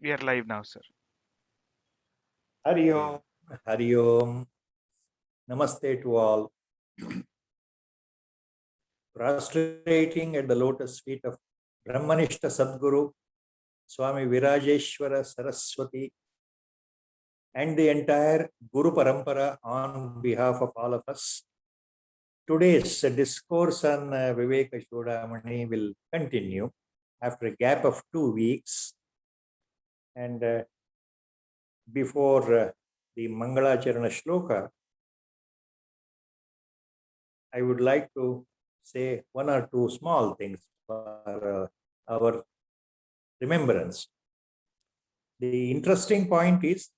We are live now, sir. Hari Om, Hari Om. Namaste to all. Prostrating at the lotus feet of Brahmanishta Sadguru, Swami Virajeshwara Saraswati, and the entire Guru Parampara on behalf of all of us. Today's discourse on Viveka Chudamani will continue after a gap of 2 weeks. And before the Mangalacharana Shloka, I would like to say one or two small things for our remembrance. The interesting point is,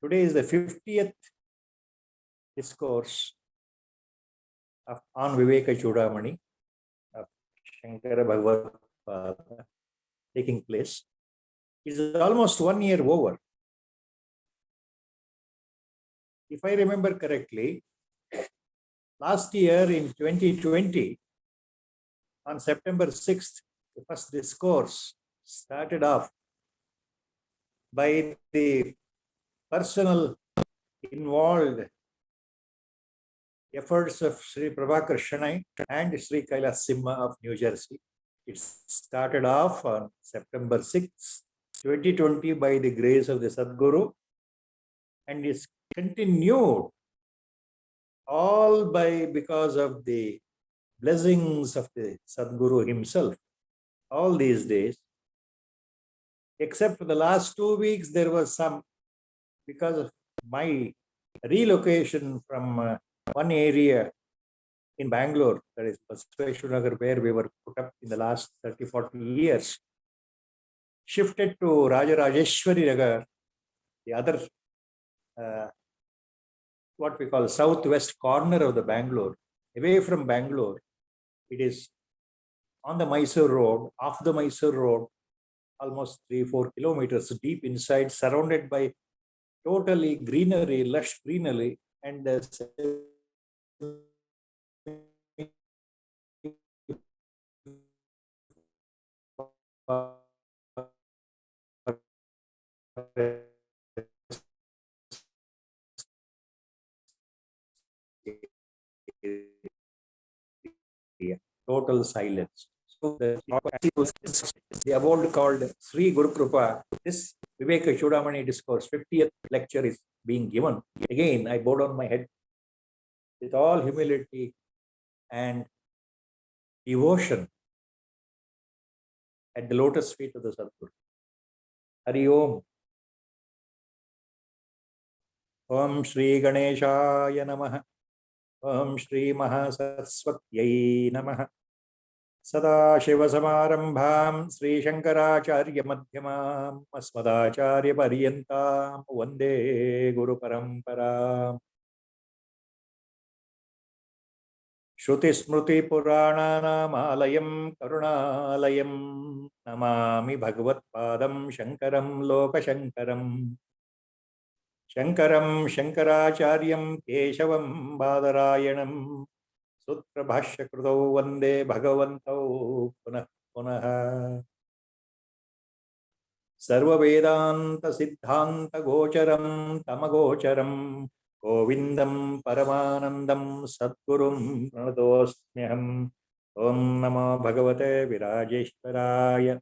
today is the 50th discourse on Viveka Chudamani of Shankaracharya taking place. It is almost 1 year over. If I remember correctly, last year in 2020, on September 6th, the first discourse started off by the personal involved efforts of Sri Prabhakar and Sri Kailas Simha of New Jersey. It started off on September 6th, 2020 by the grace of the Sadguru, and is continued all because of the blessings of the Sadguru himself all these days. Except for the last 2 weeks, there was some, because of my relocation from one area in Bangalore, that is Hamsashramam, where we were put up in the last 30-40 years, shifted to Rajarajeshwari Nagar, the other what we call southwest corner of the Bangalore, away from Bangalore. It is on the Mysore road, off the Mysore road, almost 3-4 kilometers deep inside, surrounded by totally greenery, lush greenery, and total silence. So the award called Sri Guru Krupa, this Viveka Chudamani discourse, 50th lecture is being given. Again, I bow down my head with all humility and devotion at the lotus feet of the Sadguru. Hari Om. Om Shri Ganeshaya Namaha. Om Shri Mahasaraswatyai Namaha. Sadashivasamarambham Sri Shankaracharya Madhyamam Asmadacharya Paryantam Vande Guru Paramparam. Shruti Smruti Purananam Alayam Karunalayam Namami Bhagavatpadam Shankaram Lokashankaram Shankaram Shankaracharyam Keshavam Badarayanam Sutra Bhashya Krudau Vande Bhagavantau Punah Punah Sarva Vedanta Siddhanta Gocharam Tamagocharam Govindam Paramanandam Sadgurum Pranatosmyaham. Om Namo Bhagavate Virajeshwaraya.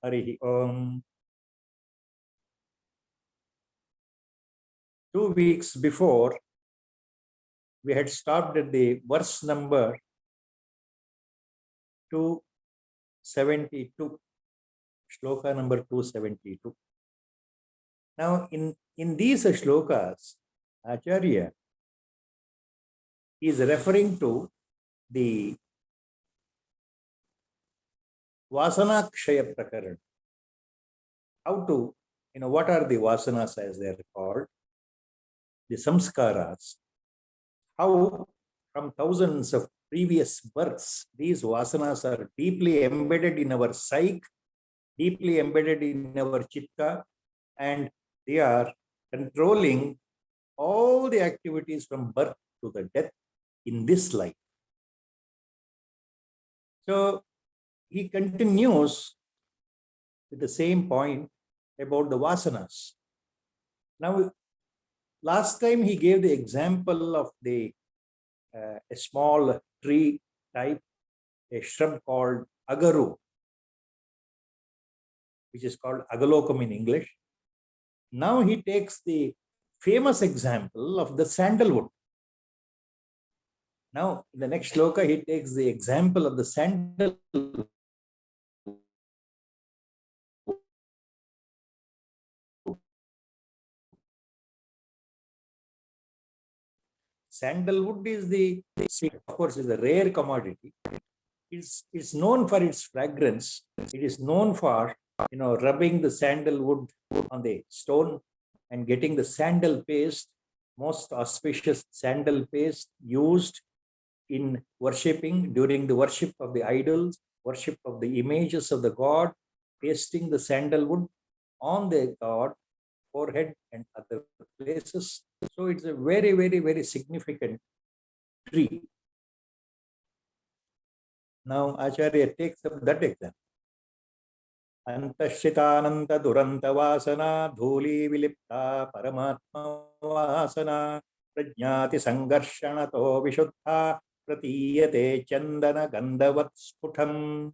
Hari Om. 2 weeks before, we had stopped at the verse number 272, shloka number 272. Now, in these shlokas, Acharya is referring to the Vasana Kshaya Prakarana. How to, what are the Vasanas as they are called? The samskaras. How from thousands of previous births, these vasanas are deeply embedded in our psyche, deeply embedded in our chitta, and they are controlling all the activities from birth to the death in this life. So he continues with the same point about the vasanas. Now, last time he gave the example of a small tree type, a shrub called agaru, which is called agalokam in English. Now he takes the famous example of the sandalwood. Now, in the next shloka, he takes the example of the sandalwood. Sandalwood is of course, is a rare commodity. It's known for its fragrance. It is known for, rubbing the sandalwood on the stone and getting the sandal paste, most auspicious sandal paste used in worshipping, during the worship of the idols, worship of the images of the god, pasting the sandalwood on the god forehead and other places. So it's a very, very, very significant tree. Now Acharya takes up that example. Antashitananta duranta vasana dhuli vilipta paramatma vasana prajnati sangarshanato vishuddha pratiyate chandana gandavat sputham.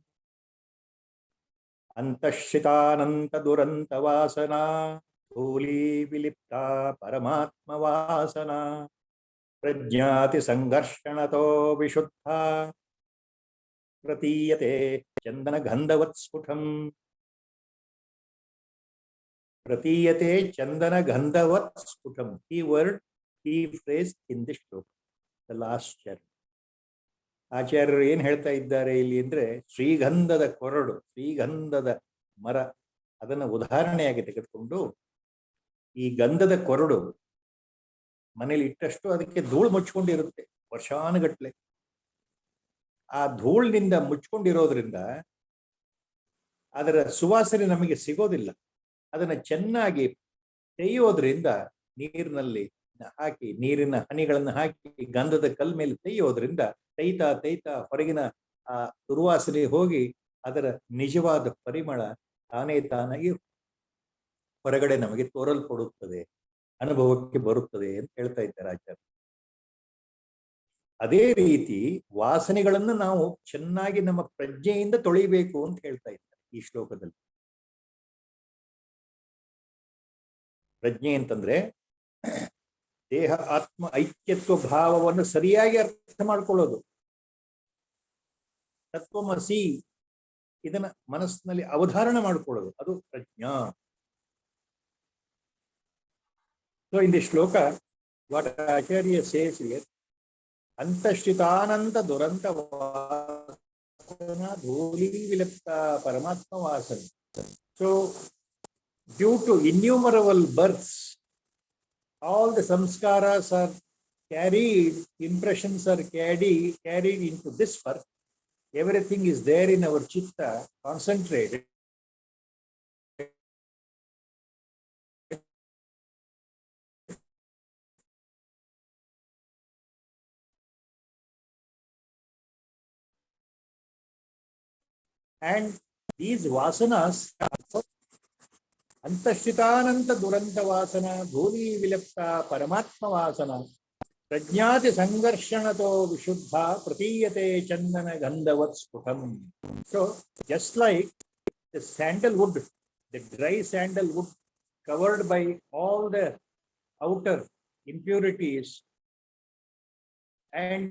Antashitananta duranta vasana dhuli vilipta paramatma vasana prajnati sangarshanato vishuddha pratiyate chandana gandavat sputham. Pratiyate chandana gandavat sputham. Key word, key phrase in this shloka, the last chapter. ಆಚಾರ್ಯರು ಏನ್ ಹೇಳ್ತಾ ಇದ್ದಾರೆ ಇಲ್ಲಿ ಅಂದ್ರೆ, ಶ್ರೀಗಂಧದ ಕೊರಡು, ಶ್ರೀಗಂಧದ ಮರ, ಅದನ್ನು ಉದಾಹರಣೆಯಾಗಿ ತೆಗೆದುಕೊಂಡು, ಈ ಗಂಧದ ಕೊರಡು ಮನೇಲಿ ಇಟ್ಟಷ್ಟು ಅದಕ್ಕೆ ಧೂಳು ಮುಚ್ಕೊಂಡಿರುತ್ತೆ ವರ್ಷಾನುಗಟ್ಲೆ. ಆ ಧೂಳಿನಿಂದ ಮುಚ್ಕೊಂಡಿರೋದ್ರಿಂದ ಅದರ ಸುವಾಸನೆ ನಮಗೆ ಸಿಗೋದಿಲ್ಲ. ಅದನ್ನ ಚೆನ್ನಾಗಿ ತೆಯ್ಯೋದ್ರಿಂದ, ನೀರಿನಲ್ಲಿ ಹಾಕಿ, ನೀರಿನ ಹನಿಗಳನ್ನು ಹಾಕಿ ಗಂಧದ ಕಲ್ ಮೇಲೆ ತೆಯ್ಯೋದ್ರಿಂದ ತೈತಾ ತೈತಾ ಹೊರಗಿನ ಆ ದುರ್ವಾಸನೆ ಹೋಗಿ ಅದರ ನಿಜವಾದ ಪರಿಮಳ ತಾನೇ ತಾನಾಗಿ ಹೊರಗಡೆ ನಮಗೆ ತೋರಲ್ಪಡುತ್ತದೆ, ಅನುಭವಕ್ಕೆ ಬರುತ್ತದೆ ಅಂತ ಹೇಳ್ತಾ ಇದ್ದಾರೆ ಆಚಾರ್ಯ. ಅದೇ ರೀತಿ ವಾಸನೆಗಳನ್ನು ನಾವು ಚೆನ್ನಾಗಿ ನಮ್ಮ ಪ್ರಜ್ಞೆಯಿಂದ ತೊಳಿಬೇಕು ಅಂತ ಹೇಳ್ತಾ ಇದ್ದಾರೆ ಈ ಶ್ಲೋಕದಲ್ಲಿ. ಪ್ರಜ್ಞೆ ಅಂತಂದ್ರೆ ದೇಹ ಆತ್ಮ ಐಕ್ಯತ್ವ ಭಾವವನ್ನು ಸರಿಯಾಗಿ ಅರ್ಥ ಮಾಡ್ಕೊಳ್ಳೋದು. ತತ್ವಮಸಿ ಇದನ್ನ ಮನಸ್ಸಿನಲ್ಲಿ ಅವಧಾರಣ ಮಾಡ್ಕೊಳ್ಳೋದು, ಅದು ಪ್ರಜ್ಞಾ. So in the shloka what Acharya says here, ಅಂತಶ್ಚಿತಾನಂತ ದುರಂತ ವಾಸನ ಧೂಲಿ ವಿಲಪ್ತ ಪರಮಾತ್ಮ ವಾಸನ. So due to innumerable births, all the samskaras are carried, impressions are carried into this birth. Everything is there in our chitta, concentrated. And these vasanas, ಅಂತಶ್ಚಿತಾನಂತ ದುರಂತ ವಾಸನ ಧೂಲಿ ವಿಲಪ್ತ ಪರಮಾತ್ಮ ವಾಸನ ಪ್ರಜ್ಞಾತಿ ಸಂಘರ್ಷಣತೋ ವಿಶುದ್ಧ ಪ್ರತೀಯತೆ ಚಂದನ ಗಂಧವತ್ ಸ್ಫುಟಂ. So just like the sandalwood, the dry sandalwood covered by all the outer impurities, and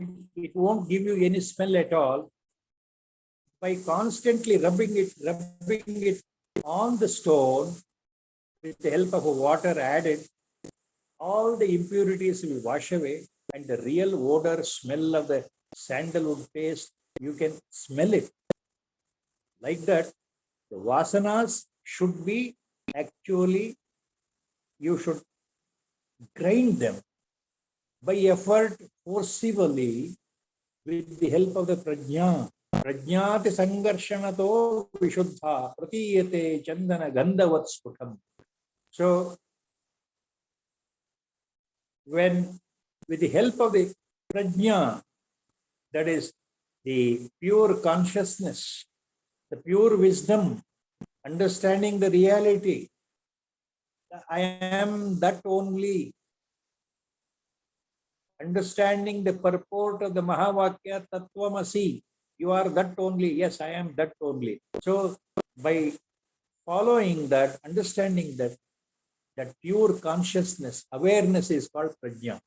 it won't give you any smell at all. By constantly rubbing it on the stone, with the help of water added, all the impurities will wash away, and the real odor, smell of the sandalwood paste, you can smell it. Like that, the vasanas should be actually, you should grind them by effort, forcibly, with the help of the prajna. Prajnati sangarshanato vishuddha pratiyate chandana gandhavat sputam. So, when with the help of the prajna, that is the pure consciousness, the pure wisdom, understanding the reality. I am that only. Understanding the purport of the Mahavakya Tattvamasi. You are that only. Yes, I am that only. So by following that, understanding that pure consciousness, awareness is called prajna.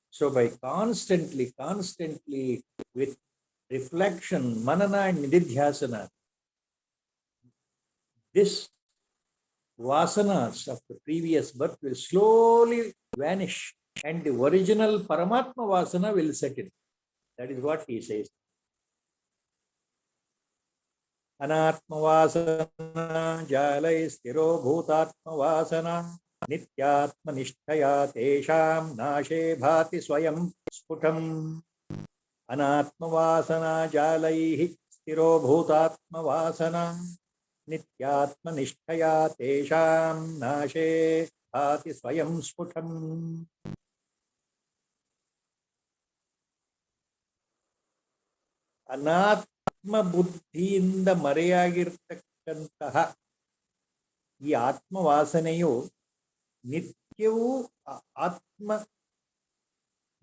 So by constantly with reflection, manana and nididhyasana, this vasanas of the previous birth will slowly vanish and the original Paramatma vasana will set in. That is what he says. Anatma vasana jalai stiro bhutatma vasana nityatma nishtaya tesham nashe bhati swayam sputam. Anatma vasana jalai stiro bhutatma vasana nityatma nishtaya tesham nashe bhati swayam sputam. ಅನಾತ್ಮ ಬುದ್ಧಿಯಿಂದ ಮರೆಯಾಗಿರ್ತಕ್ಕಂತಹ ಈ ಆತ್ಮವಾಸನೆಯು ನಿತ್ಯವೂ ಆತ್ಮ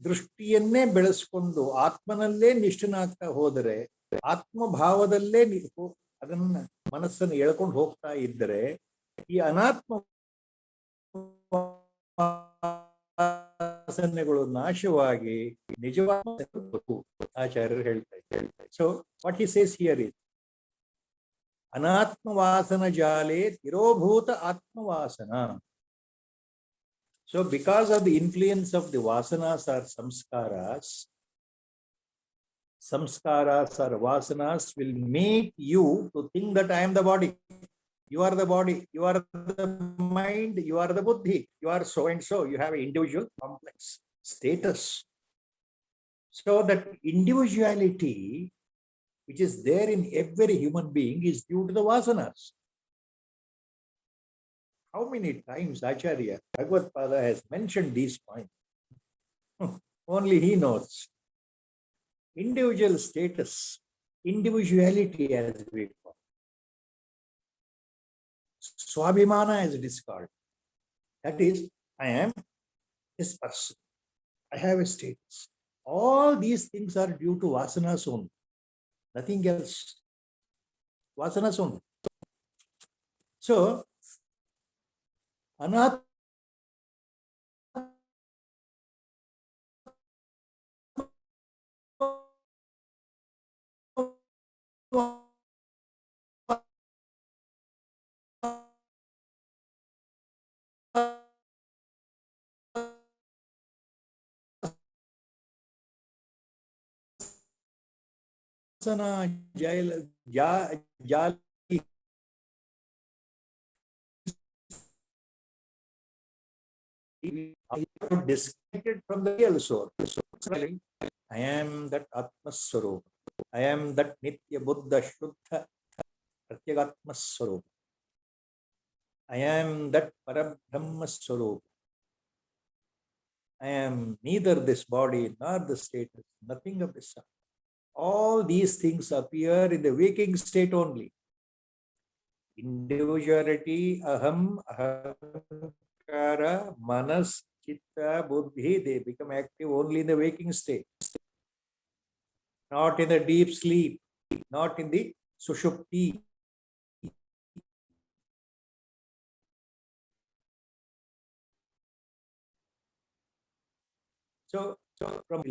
ದೃಷ್ಟಿಯನ್ನೇ ಬೆಳೆಸ್ಕೊಂಡು ಆತ್ಮನಲ್ಲೇ ನಿಷ್ಠನಾಗ್ತಾ ಹೋದರೆ, ಆತ್ಮಭಾವದಲ್ಲೇ ಅದನ್ನ ಮನಸ್ಸನ್ನು ಎಳ್ಕೊಂಡು ಹೋಗ್ತಾ ಇದ್ದರೆ ಈ ಅನಾತ್ಮ ವಾಸನೆಗಳು ನಾಶವಾಗಿ ನಿಜವಾದ ಆಚಾರ್ಯರು ಹೇಳ್ತಾ ಇದ್ದಾರೆ. So what he says here is ಅನಾತ್ಮ ವಾಸನ ಜಾಲೆ ತಿರೋಭೂತ ಆತ್ಮವಾಸನ. So because of the influence of the vasanas or samskaras or vasanas will make you to think that I am the body. You are the body, you are the mind, you are the buddhi, you are so and so. You have an individual complex status. So that individuality which is there in every human being is due to the vasanas. How many times Acharya Bhagavatpada has mentioned these points? Only he knows. Individual status, individuality as we call. Swabhimana as it is called. That is, I am this person. I have a status. All these things are due to vasanas only. Nothing else. Vasanas only. So, anatma disconnected from the real source. I am that Atma Swarupa. I am that Nitya Buddha Shuddha Pratyagatma Swarupa. I am that Parabrahma Swarupa. I am neither this body nor the status, nothing of this sort. All these things appear in the waking state only. Individuality, aham, ahankara, manas, chitta, buddhi, they become active only in the waking state. Not in the deep sleep, not in the sushupti. So from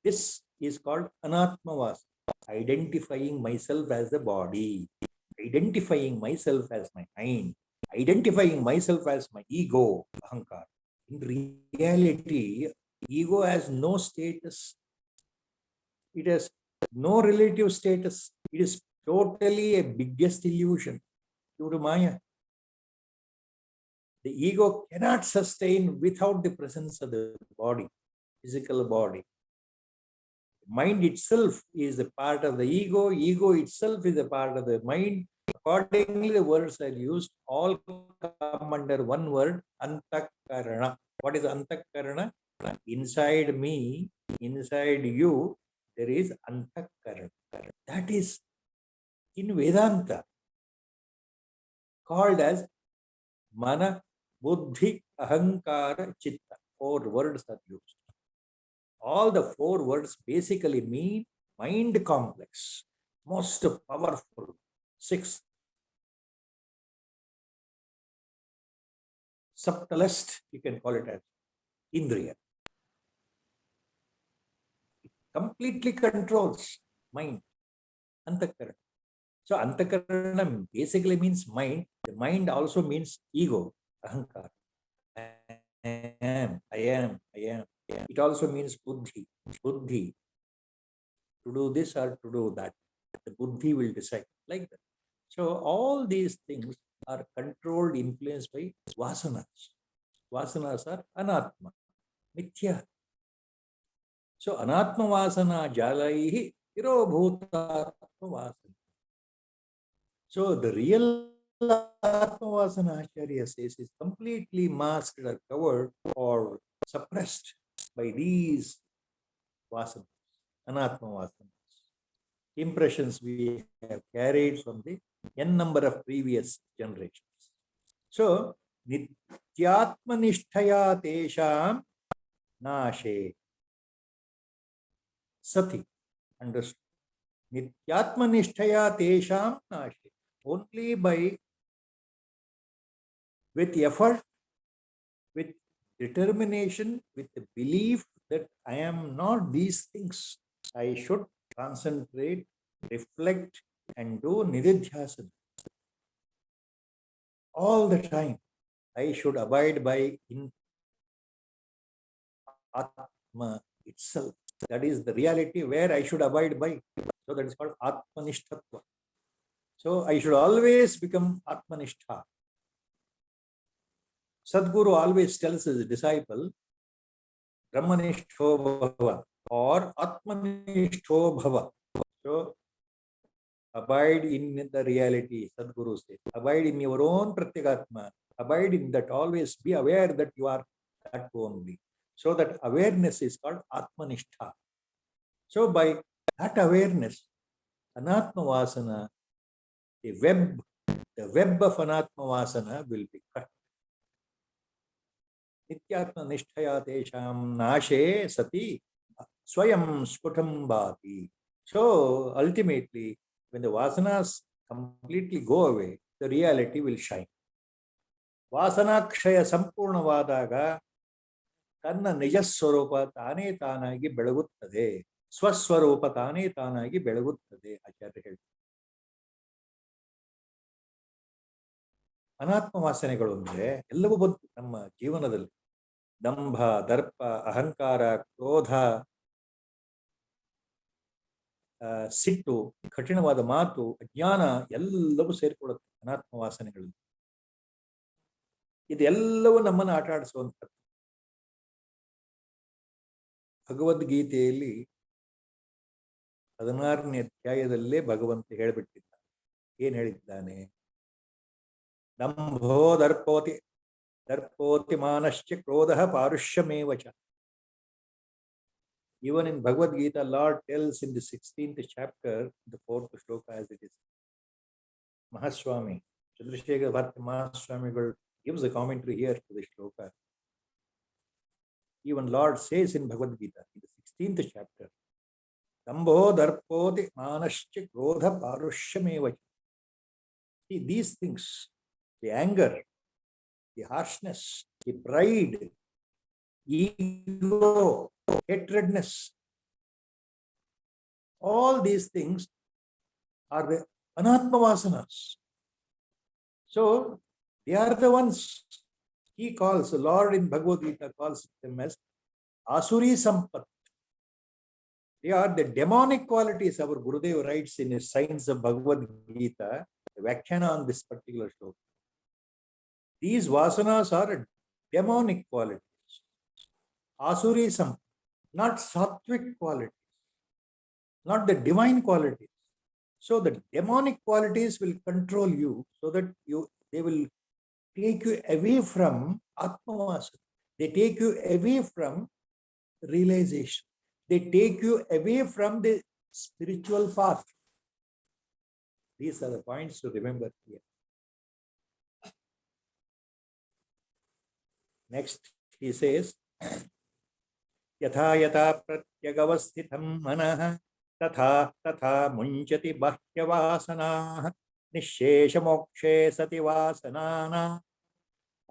this is called anatmavas, identifying myself as the body, identifying myself as my mind, identifying myself as my ego, ahankara. In reality, ego has no status. It has no relative status. It is totally a biggest illusion due to Maya. The ego cannot sustain without the presence of the body, physical body. Mind itself is a part of the ego. Ego itself is a part of the mind. Accordingly, the words are used. All come under one word, antakarana. What is antakarana? Inside me, inside you, there is antakarana. That is in Vedanta. called as Mana, Buddhi, Ahankara, Chitta. 4 words are used. All the 4 words basically mean mind complex, most powerful, 6th, subtlest, you can call it as Indriya. It completely controls mind, Antakarana. So Antakarana basically means mind. The mind also means ego, Ahankara. I am. It also means buddhi. Buddhi. To do this or to do that. The buddhi will decide like that. So all these things are controlled, influenced by vasanas. Vasanas are anatma, mithya. So anatma vasana jalaihi irobhutatma vasana. So the real Atma Vasana Acharya says is completely masked or covered or suppressed by these vasanas, anatma vasanas. Impressions we have carried from the n number of previous generations. So, Nityatma Nishtaya Tesham Nashe Sati. Understood. Nityatma Nishtaya Tesham Nashe. Only by with effort, with determination, with the belief that I am not these things, I should concentrate, reflect, and do nididhyasana. All the time, I should abide by in Atma itself. That is the reality where I should abide by. So that is called Atmanishtatva. So I should always become Atmanishtha. Sadguru always tells his disciple, Brahmanishto bhava or Atmanishto bhava. So, abide in the reality, Sadguru says. Abide in your own Pratyagatma. Abide in that. Always be aware that you are that only. So that awareness is called Atmanishtha. So by that awareness, Anatma Vasana, the web of Anatma Vasana will be cut. Nityatma Nishtaya Tesham Nashe Sati Swayam Sputam Bhati. So ultimately, when the vasanas completely go away, the reality will shine. Vasanakshaya Sampurnavadaga Tanna Nijaswarupa Tane Tanagi Belaguttade. Swaswarupa Tane Tanagi Belaguttade. Acharya ಹೇಳ್ತಾರೆ. ಅನಾತ್ಮ ವಾಸನೆಗಳು ಅಂದ್ರೆ ಎಲ್ಲವೂ ಬಂತು ನಮ್ಮ ಜೀವನದಲ್ಲಿ. ದಂಭ, ದರ್ಪ, ಅಹಂಕಾರ, ಕ್ರೋಧ, ಸಿಟ್ಟು, ಕಠಿಣವಾದ ಮಾತು, ಅಜ್ಞಾನ ಎಲ್ಲವೂ ಸೇರಿಕೊಳ್ಳುತ್ತೆ ಅನಾತ್ಮ ವಾಸನೆಗಳು. ಇದೆಲ್ಲವೂ ನಮ್ಮನ್ನು ಆಟ ಆಡಿಸುವಂಥದ್ದು. ಭಗವದ್ಗೀತೆಯಲ್ಲಿ 16ನೇ ಅಧ್ಯಾಯದಲ್ಲೇ ಭಗವಂತ ಹೇಳಿಬಿಟ್ಟಿದ್ದಾನೆ. ಏನ್ ಹೇಳಿದ್ದಾನೆ? ದಂಭೋ ದರ್ಪೋತಿ ಮಾನಶ್ಚ ಕ್ರೋಧಃ ಪಾರುಷ್ಯಮೇವ ಚ. Even in Bhagavad Gita, Lord tells in the 16th chapter, the 4th shloka as it is. Mahaswami, Chandrasekhar Bharati Mahaswami gives a commentary here to the shloka. Even Lord says in Bhagavad Gita, in the 16th chapter, Dambho darpoti manascha krodha parushyameva. See, these things, the anger, the harshness, the pride, ego, hatredness, all these things are the anatma vasanas. So they are the ones he calls, the Lord in Bhagavad Gita calls them as asuri sampat. They are the demonic qualities. Our Gurudev writes in his Science of Bhagavad Gita, the Vyakhana on this particular shloka. These vasanas are demonic qualities. Asuri sampat, not sattvic qualities, not the divine qualities. So the demonic qualities will control you, so that they will take you away from Atmavasana. They take you away from realization. They take you away from the spiritual path. These are the points to remember here. Next, he says, Yatha yatha pratyagavasthitam manah तथा तथा मुञ्चति बाह्यवासनाः निःशेषमोक्षे सति वासनाना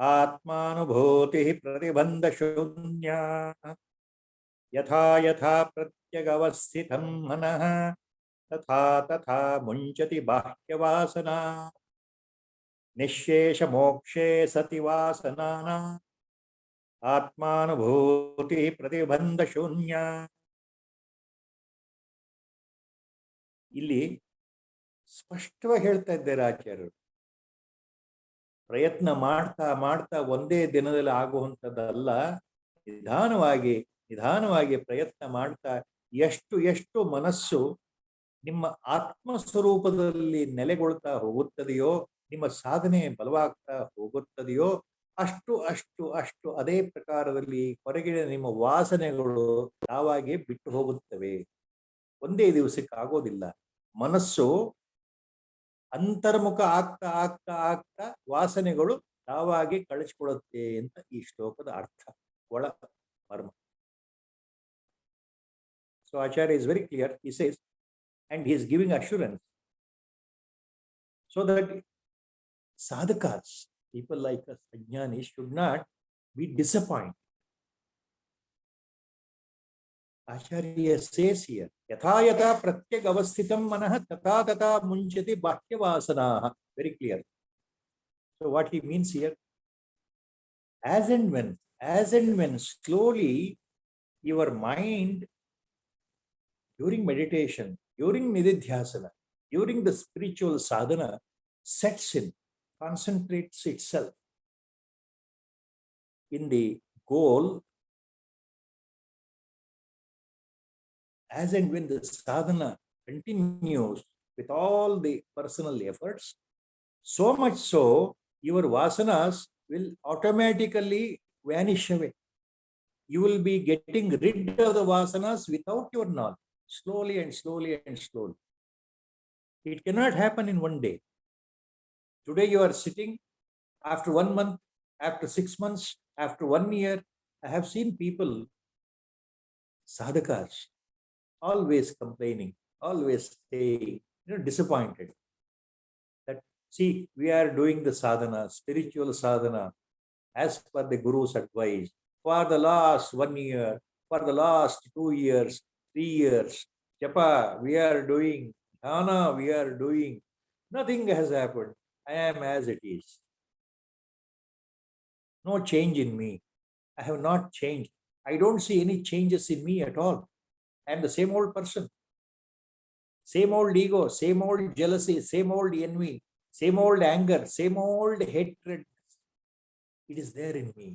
आत्मानुभूतिः प्रतिबन्धशून्या यथा यथा प्रत्यगवस्थितं मनः तथा तथा मुञ्चति बाह्यवासना निःशेषमोक्षे सति वासनाना आत्मानुभूतिः प्रतिबन्धशून्या. ಇಲ್ಲಿ ಸ್ಪಷ್ಟವಾಗಿ ಹೇಳ್ತಾ ಇದ್ದಾರೆ ಆಚಾರ್ಯರು. ಪ್ರಯತ್ನ ಮಾಡ್ತಾ ಮಾಡ್ತಾ ಒಂದೇ ದಿನದಲ್ಲಿ ಆಗುವಂಥದ್ದಲ್ಲ. ನಿಧಾನವಾಗಿ ನಿಧಾನವಾಗಿ ಪ್ರಯತ್ನ ಮಾಡ್ತಾ ಎಷ್ಟು ಎಷ್ಟು ಮನಸ್ಸು ನಿಮ್ಮ ಆತ್ಮಸ್ವರೂಪದಲ್ಲಿ ನೆಲೆಗೊಳ್ತಾ ಹೋಗುತ್ತದೆಯೋ, ನಿಮ್ಮ ಸಾಧನೆ ಬಲವಾಗ್ತಾ ಹೋಗುತ್ತದೆಯೋ, ಅಷ್ಟು ಅಷ್ಟು ಅಷ್ಟು ಅದೇ ಪ್ರಕಾರದಲ್ಲಿ ಹೊರಗಿನ ನಿಮ್ಮ ವಾಸನೆಗಳು ತಾವಾಗೆ ಬಿಟ್ಟು ಹೋಗುತ್ತವೆ. ಒಂದೇ ದಿವಸಕ್ಕೆ ಆಗೋದಿಲ್ಲ. ಮನಸ್ಸು ಅಂತರ್ಮುಖ ಆಗ್ತಾ ಆಗ್ತಾ ಆಗ್ತಾ ವಾಸನೆಗಳು ತಾವಾಗಿ ಕಳಿಸಿಕೊಳ್ಳುತ್ತೆ ಅಂತ ಈ ಶ್ಲೋಕದ ಅರ್ಥ, ಒಳ ಮರ್ಮ. So Acharya is very clear. He says, and he is giving assurance so that sadhakas, people like us, ajnanis, should not be disappointed. Acharya says here, yatha yatha pratyag avasthitam manah tata tata munchati bahyavasanaah. Very clear. So what he means here, as and when slowly your mind during meditation, during nididhyasana, during the spiritual sadhana sets in, concentrates itself in the goal, as and when the sadhana continues with all the personal efforts, so much so your vasanas will automatically vanish away. You will be getting rid of the vasanas without your knowledge, slowly and slowly and slowly. It cannot happen in one day. Today you are sitting, after 1 month, after 6 months, after 1 year, I have seen people, sadhakas, always complaining, always staying, disappointed. That, see, we are doing the sadhana, spiritual sadhana, as per the Guru's advice, for the last 1 year, for the last 2 years, 3 years, japa, we are doing, dhyana, we are doing, nothing has happened. I am as it is. No change in me. I have not changed. I don't see any changes in me at all. I am the same old person. Same old ego, same old jealousy, same old envy, same old anger, same old hatred. It is there in me.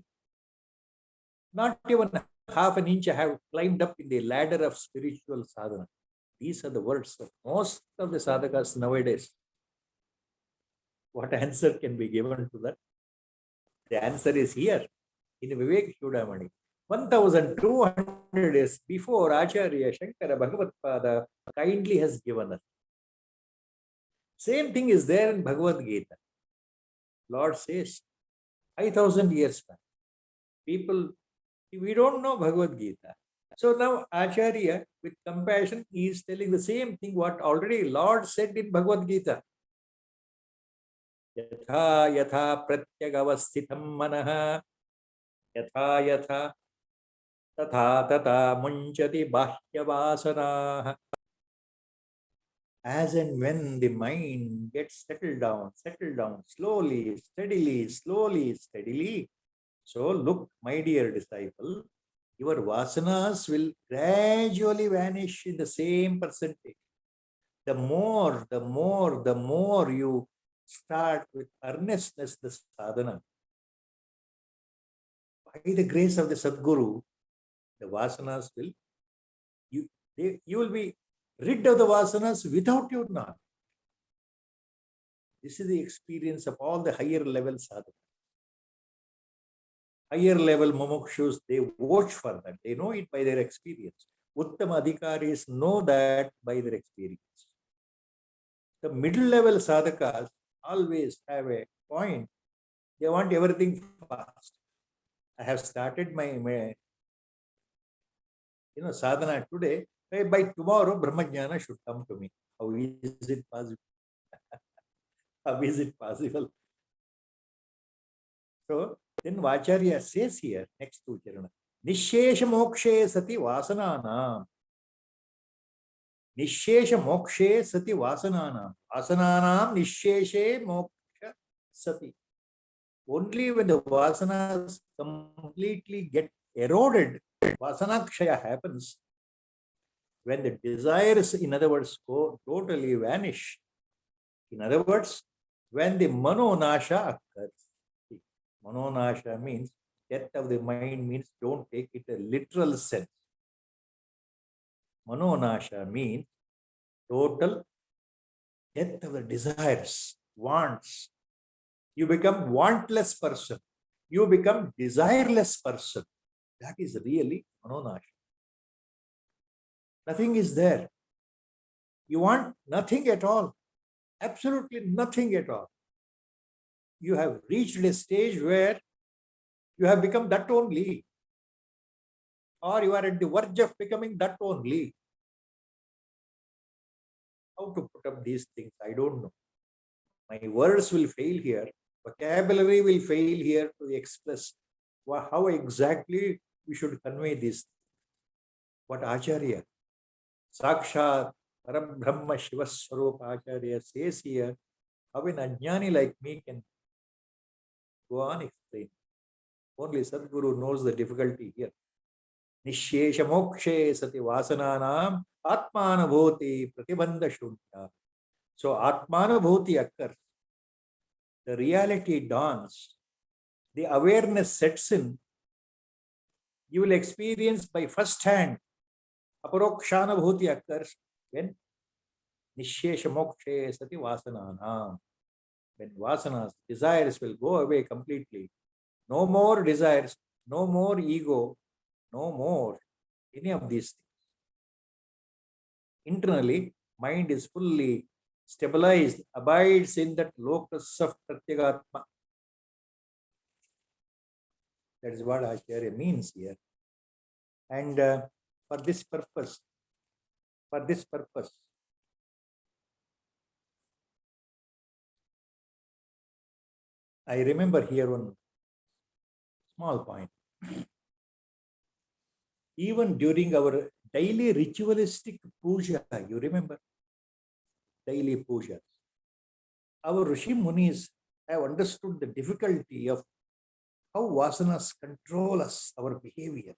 Not even half an inch I have climbed up in the ladder of spiritual sadhana. These are the words of most of the sadhakas nowadays. What answer can be given to that? The answer is here in Viveka Chudamani. 1200 years before Acharya Shankara Bhagavatpada kindly has given us. Same thing is there in Bhagavad Gita. Lord says, 5,000 years back. People, we don't know Bhagavad Gita. So now Acharya, with compassion, he is telling the same thing what already Lord said in Bhagavad Gita. Yatha yatha pratyagavasthitam manah yatha yatha तथा तथा मुंचति बाह्यवासनाः. As and when the mind gets settled down, slowly, steadily. So look, my dear disciple, your vasanas will gradually vanish in the same percentage. The more you start with earnestness the sadhana, by the grace of the Sadguru, the vasanas will, you will be rid of the vasanas without your knowledge. This is the experience of all the higher level sadhakas. Higher level mumukshus, they watch for that. They know it by their experience. Uttama adhikaris know that by their experience. The middle level sadhakas always have a point. They want everything fast. I have started my sadhana today. By tomorrow, Brahmajnana should come to me. How is it possible? How is it possible? So then Vacharya says here, next two charana, Nishesha mokshe sati vasananam. Nishesha mokshe sati vasananam. Vasananam nisheshe moksha sati. Only when the vasanas completely get eroded, vasanakshaya happens. When the desires, in other words, go totally vanish. In other words, when the manonasha occurs. Manonasha means death of the mind, means don't take it a literal sense. Manonasha means total death of the desires, wants. You become wantless person. You become desireless person. That is really manonasha. Nothing is there. You want nothing at all. Absolutely nothing at all. You have reached a stage where you have become that only. Or you are at the verge of becoming that only. How to put up these things, I don't know. My words will fail here. Vocabulary will fail here to express how exactly we should convey this. What Acharya, Sakshat, Parabrahma Shiva Swarupa Acharya says here, how an ajnani like me can go on explaining. Only Sadguru knows the difficulty here. Nishesha mokshe sati vasananam atmanabhuti pratibandha shunya. So atmanabhuti occurs. The reality dawns. The awareness sets in. You will experience by first hand. Aparokshanabhuti occurs when nishesha mokshe sati vasananam. When vasanas, desires will go away completely. No more desires, no more ego, no more any of these things. Internally, mind is fully stabilized, abides in that locus of pratyagatma. That is what Acharya means here. And for this purpose, I remember here one small point. Even during our daily ritualistic puja, you remember? Daily puja. Our Rishi Munis have understood the difficulty of how vasanas control us, our behavior,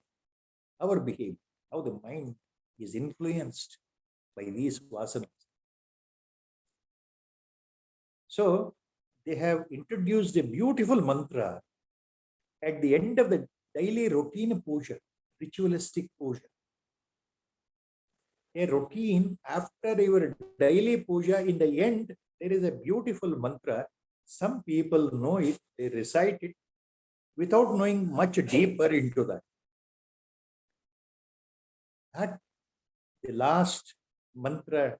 how the mind is influenced by these vasanas. So they have introduced a beautiful mantra at the end of the daily routine puja, ritualistic puja. A routine after your daily puja, in the end, there is a beautiful mantra. Some people know it, they recite it without knowing much deeper into that. That the last mantra,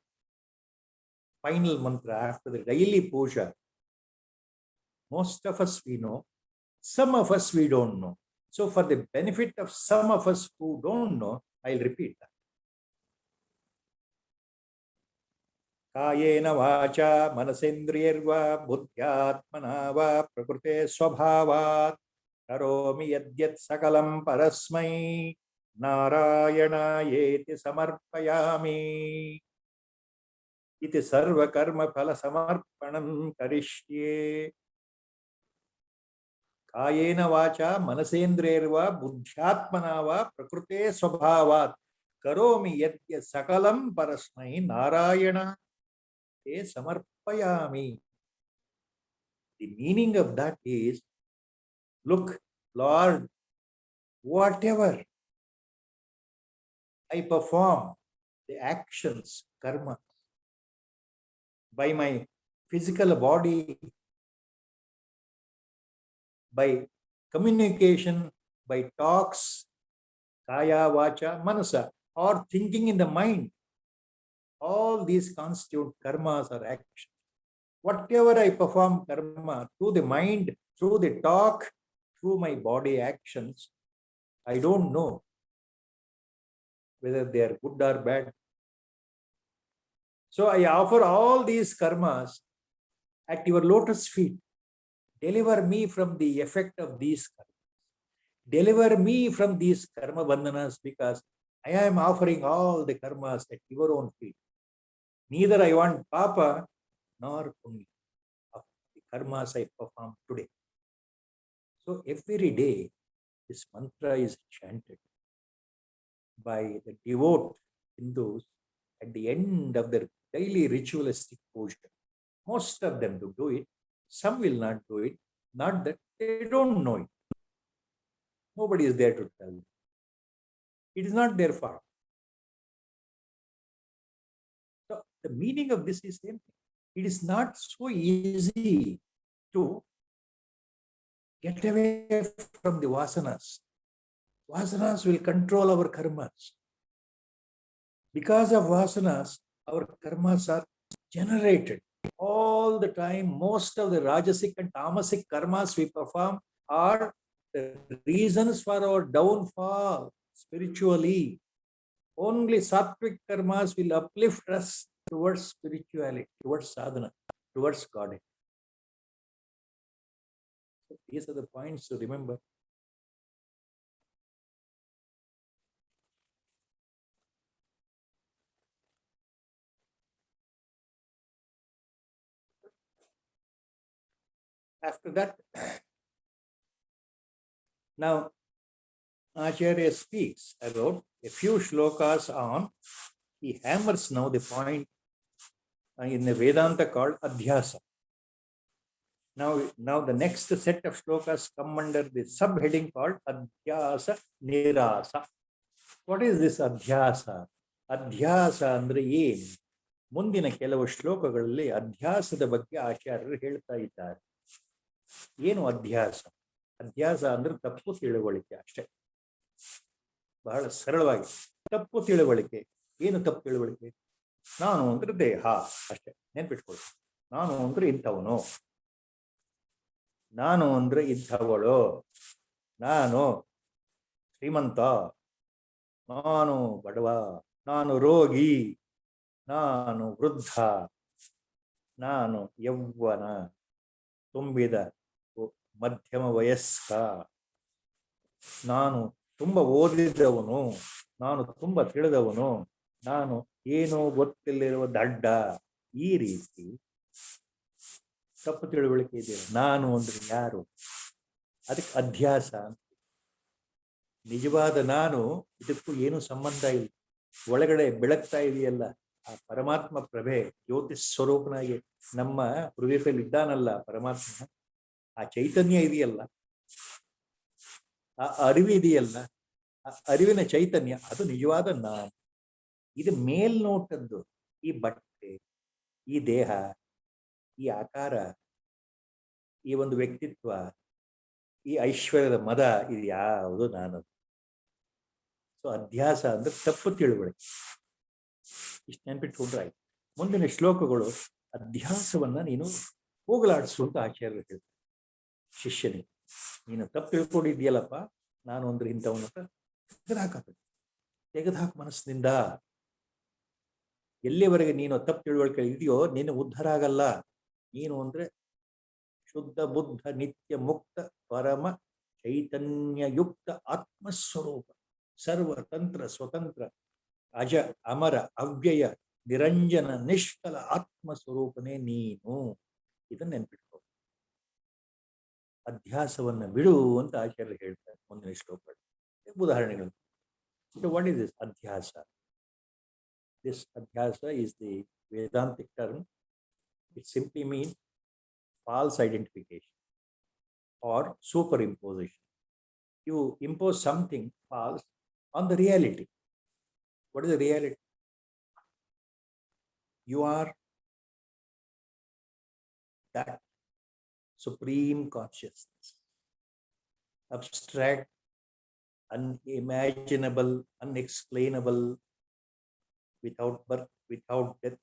final mantra after the daily puja, most of us we know, some of us we don't know. So for the benefit of some of us who don't know, I'll repeat that. Kayena vacha manasendriyarva buddhyatmana va prakrute swabhavat karomi yadyat sakalam parasmai narayana yeti samarpayami iti sarva karma phala samarpanam karishye. Kayena vacha manasendriyarva buddhyatmana va prakrute swabhavat karomi yadyat sakalam parasmai narayana samarpayami. The meaning of that is, look, Lord, whatever I perform, the actions, karma, by my physical body, by communication, by talks, kaya, vacha, manasa, or thinking in the mind, all these constitute karmas or actions. Whatever I perform karma, through the mind, through the talk, through my body actions, I don't know whether they are good or bad. So I offer all these karmas at your lotus feet. Deliver me from the effect of these karmas. Deliver me from these karma bandhanas, because I am offering all the karmas at your own feet. Neither I want papa nor punya of the karmas I perform today. So every day, this mantra is chanted by the devout Hindus at the end of their daily ritualistic puja. Most of them do it. Some will not do it. Not that they don't know it. Nobody is there to tell them. It is not their fault. So the meaning of this is same thing. It is not so easy to get away from the vasanas. Vasanas will control our karmas. Because of vasanas, our karmas are generated all the time. Most of the rajasic and tamasic karmas we perform are the reasons for our downfall spiritually. Only sattvic karmas will uplift us towards spirituality, towards sadhana, towards God. So these are the points to remember. After that, now Acharya speaks about a few shlokas on, he hammers now the point in the Vedanta called Adhyasa. Now the next set of shlokas come under the subheading called Adhyasa Nirasa. What is this Adhyasa? Adhyasa andre ಏನು? ಮುಂದಿನ ಕೆಲವು ಶ್ಲೋಕಗಳಲ್ಲಿ ಅಧ್ಯಾಸದ ಬಗ್ಗೆ ಆಚಾರ್ಯರು ಹೇಳ್ತಾ ಇದ್ದಾರೆ. ಏನು ಅಧ್ಯಾಸ? ಅಧ್ಯಾಸ ಅಂದ್ರೆ ತಪ್ಪು ತಿಳುವಳಿಕೆ ಅಷ್ಟೇ. ಬಹಳ ಸರಳವಾಗಿ ತಪ್ಪು ತಿಳುವಳಿಕೆ. ಏನು ತಪ್ಪು ತಿಳುವಳಿಕೆ? ನಾನು ಅಂದ್ರೆ ದೇಹ ಅಷ್ಟೇ, ನೆನ್ಪಿಟ್ಕೊಳ್ಳಿ. ನಾನು ಅಂದ್ರೆ ಇಂಥವನು, ನಾನು ಅಂದ್ರೆ ಇಂಥವಳು, ನಾನು ಶ್ರೀಮಂತ, ನಾನು ಬಡವ, ನಾನು ರೋಗಿ, ನಾನು ವೃದ್ಧ, ನಾನು ಯೌವನ, ತುಂಬಿದ ಮಧ್ಯಮ ವಯಸ್ಕ, ನಾನು ತುಂಬ ಓದಿದವನು, ನಾನು ತುಂಬ ತಿಳಿದವನು, ನಾನು ಏನೋ ಗೊತ್ತಿಲ್ಲಿರುವ ದಡ್ಡ. ಈ ರೀತಿ ತಪ್ಪು ತಿಳುವಳಿಕೆ ಇದೆ. ನಾನು ಅಂದ್ರೆ ಯಾರು? ಅದಕ್ಕೆ ಅಧ್ಯಾಸ ಅಂತ. ನಿಜವಾದ ನಾನು ಇದಕ್ಕೂ ಏನು ಸಂಬಂಧ ಇಲ್ಲ. ಒಳಗಡೆ ಬೆಳಗ್ತಾ ಇದೆಯಲ್ಲ ಆ ಪರಮಾತ್ಮ ಪ್ರಭೆ, ಜ್ಯೋತಿಷ್ ಸ್ವರೂಪನಾಗಿ ನಮ್ಮ ಹೃದಯದಲ್ಲಿ ಇದ್ದಾನಲ್ಲ ಪರಮಾತ್ಮ, ಆ ಚೈತನ್ಯ ಇದೆಯಲ್ಲ, ಆ ಅರಿವು ಇದೆಯಲ್ಲ, ಆ ಅರಿವಿನ ಚೈತನ್ಯ, ಅದು ನಿಜವಾದ ನಾನು. ಇದು ಮೇಲ್ನೋಟದ್ದು. ಈ ಬಟ್ಟೆ, ಈ ದೇಹ, ಈ ಆಕಾರ, ಈ ಒಂದು ವ್ಯಕ್ತಿತ್ವ, ಈ ಐಶ್ವರ್ಯದ ಮದ, ಇದು ಯಾವುದು ನಾನು? ಸೊ ಅಧ್ಯಾಸ ಅಂದ್ರೆ ತಪ್ಪು ತಿಳುವಳಿಕೆ. ಇಷ್ಟು ನೆನ್ಪಿಟ್ಕೊಂಡ್ರೆ ಆಯ್ತು. ಮುಂದಿನ ಶ್ಲೋಕಗಳು ಅಧ್ಯಾಸವನ್ನ ನೀನು ಹೋಗಲಾಡಿಸು ಅಂತ ಆಚಾರ್ಯರು ಹೇಳ್ತಾರೆ ಶಿಷ್ಯನಿಗೆ. ನೀನು ತಪ್ಪು ತಿಳ್ಕೊಂಡಿದ್ಯಲ್ಲಪ್ಪ, ನಾನು ಅಂದ್ರೆ ಇಂಥವನು ಅಂತ ತೆಗೆದುಹಾಕ ಮನಸ್ಸಿನಿಂದ. ಎಲ್ಲಿವರೆಗೆ ನೀನು ತಪ್ಪು ತಿಳುವಳಿಕೆ ಇದೆಯೋ ನೀನು ಉದ್ಧಾರ ಆಗಲ್ಲ. ನೀನು ಅಂದ್ರೆ ಶುದ್ಧ ಬುದ್ಧ ನಿತ್ಯ ಮುಕ್ತ ಪರಮ ಚೈತನ್ಯಯುಕ್ತ ಆತ್ಮಸ್ವರೂಪ, ಸರ್ವತಂತ್ರ ಸ್ವತಂತ್ರ ಅಜ ಅಮರ ಅವ್ಯಯ ನಿರಂಜನ ನಿಷ್ಕಲ ಆತ್ಮಸ್ವರೂಪನೇ ನೀನು. ಇದನ್ನ ನೆನ್ಪಿಟ್ಕೋ. ಅಧ್ಯಾಸವನ್ನ ಬಿಡು ಅಂತ ಆಚಾರ್ಯರು ಹೇಳ್ತಾರೆ ಮುಂದಿನ ಶ್ಲೋಕ. ಉದಾಹರಣೆಗಳು. So what is this adhyasa? This adhyasa is the Vedantic term. It simply means false identification or superimposition. You impose something false on the reality. What is the reality? You are that supreme consciousness, abstract, unimaginable, unexplainable, without birth, without death,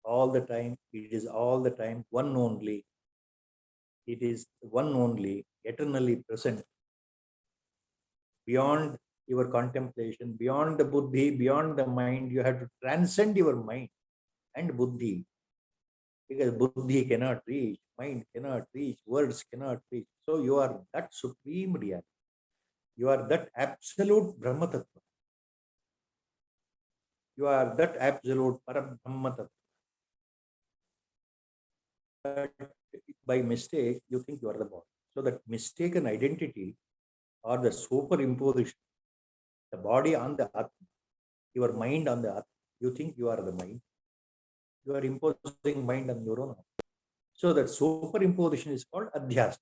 all the time. It is all the time one only. It is one only, eternally present, beyond your contemplation, beyond the buddhi, beyond the mind. You have to transcend your mind and buddhi, because buddhi cannot reach, mind cannot reach, words cannot reach. So you are that supreme reality. You are that absolute Brahma Tattva. You are that absolute Parabrahma Tattva. But by mistake, you think you are the body. So that mistaken identity or the superimposition, the body on the Atma, your mind on the Atma, you think you are the mind. You are imposing mind on your own. So that superimposition is called adhyasa.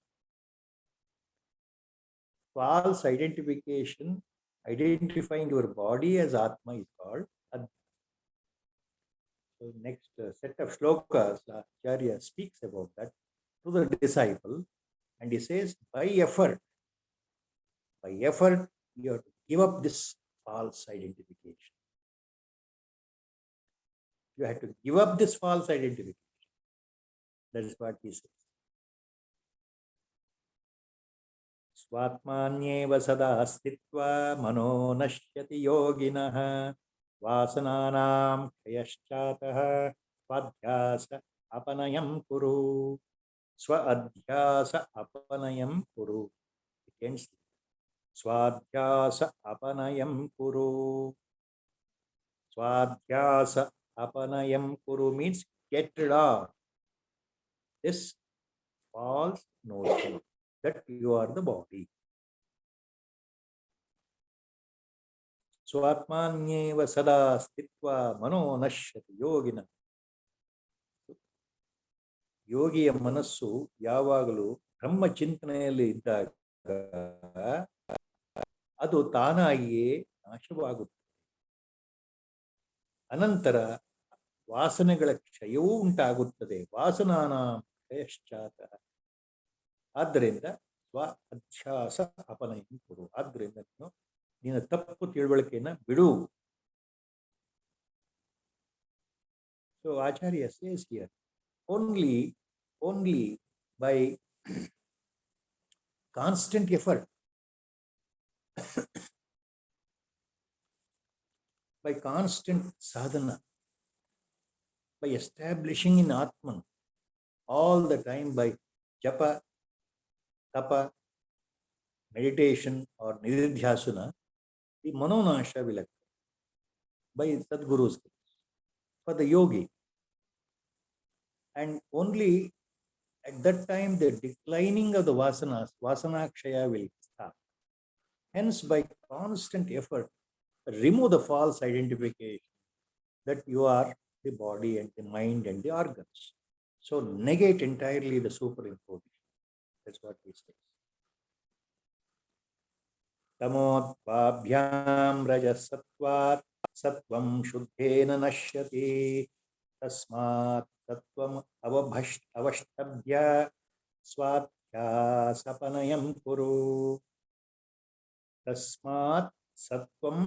False identification, identifying your body as Atma is called adhyasa. So next set of shlokas, Acharya speaks about that to the disciple, and he says, by effort, you have to give up this false identification. You have to give up this false identification. That is what he says. Swatmanyeva sada astitva mano nashyati yoginah vasananam khayaschatah swadhyasa apanayam kuru. Swadhyasa apanayam kuru. Against Swadhyasa apanayam kuru. Swadhyasa apanayam kuru means get rid of this false notion that you are the body. Swatmanyeva sada stitva mano nashyati yogina. ಯೋಗಿಯ ಮನಸ್ಸು ಯಾವಾಗಲೂ ಬ್ರಹ್ಮ ಚಿಂತನೆಯಲ್ಲಿ ಇದ್ದಾಗ ಅದು ತಾನಾಗಿಯೇ ನಾಶವಾಗುತ್ತದೆ. ಅನಂತರ ವಾಸನೆಗಳ ಕ್ಷಯವೂ ಉಂಟಾಗುತ್ತದೆ. ವಾಸನಾನ ಕ್ಷಯಶ್ಚಾತ. ಆದ್ದರಿಂದ ಸ್ವ ಅಧ್ಯಾಸ ಅಪನಯಂ ಕೊಡು. ಆದ್ದರಿಂದ ನೀನು ತಪ್ಪು ತಿಳುವಳಿಕೆಯನ್ನು ಬಿಡು. So Acharya says here, only by constant effort, by constant sadhana, by establishing in Atman all the time, by japa, tapa, meditation or nididhyasana, the manonasha will occur by Sadguru's grace for the yogi. And only at that time the declining of the vasanas, vasanakshaya will start. Hence, by constant effort, remove the false identification that you are the body and the mind and the organs. So negate entirely the superimposition. That's what he says. Tamodvabhyam rajasatvat satvam shuddhena nashyati tasmat tatvam avashtabhya swadhyasapanayam kuru. Tasmat satvam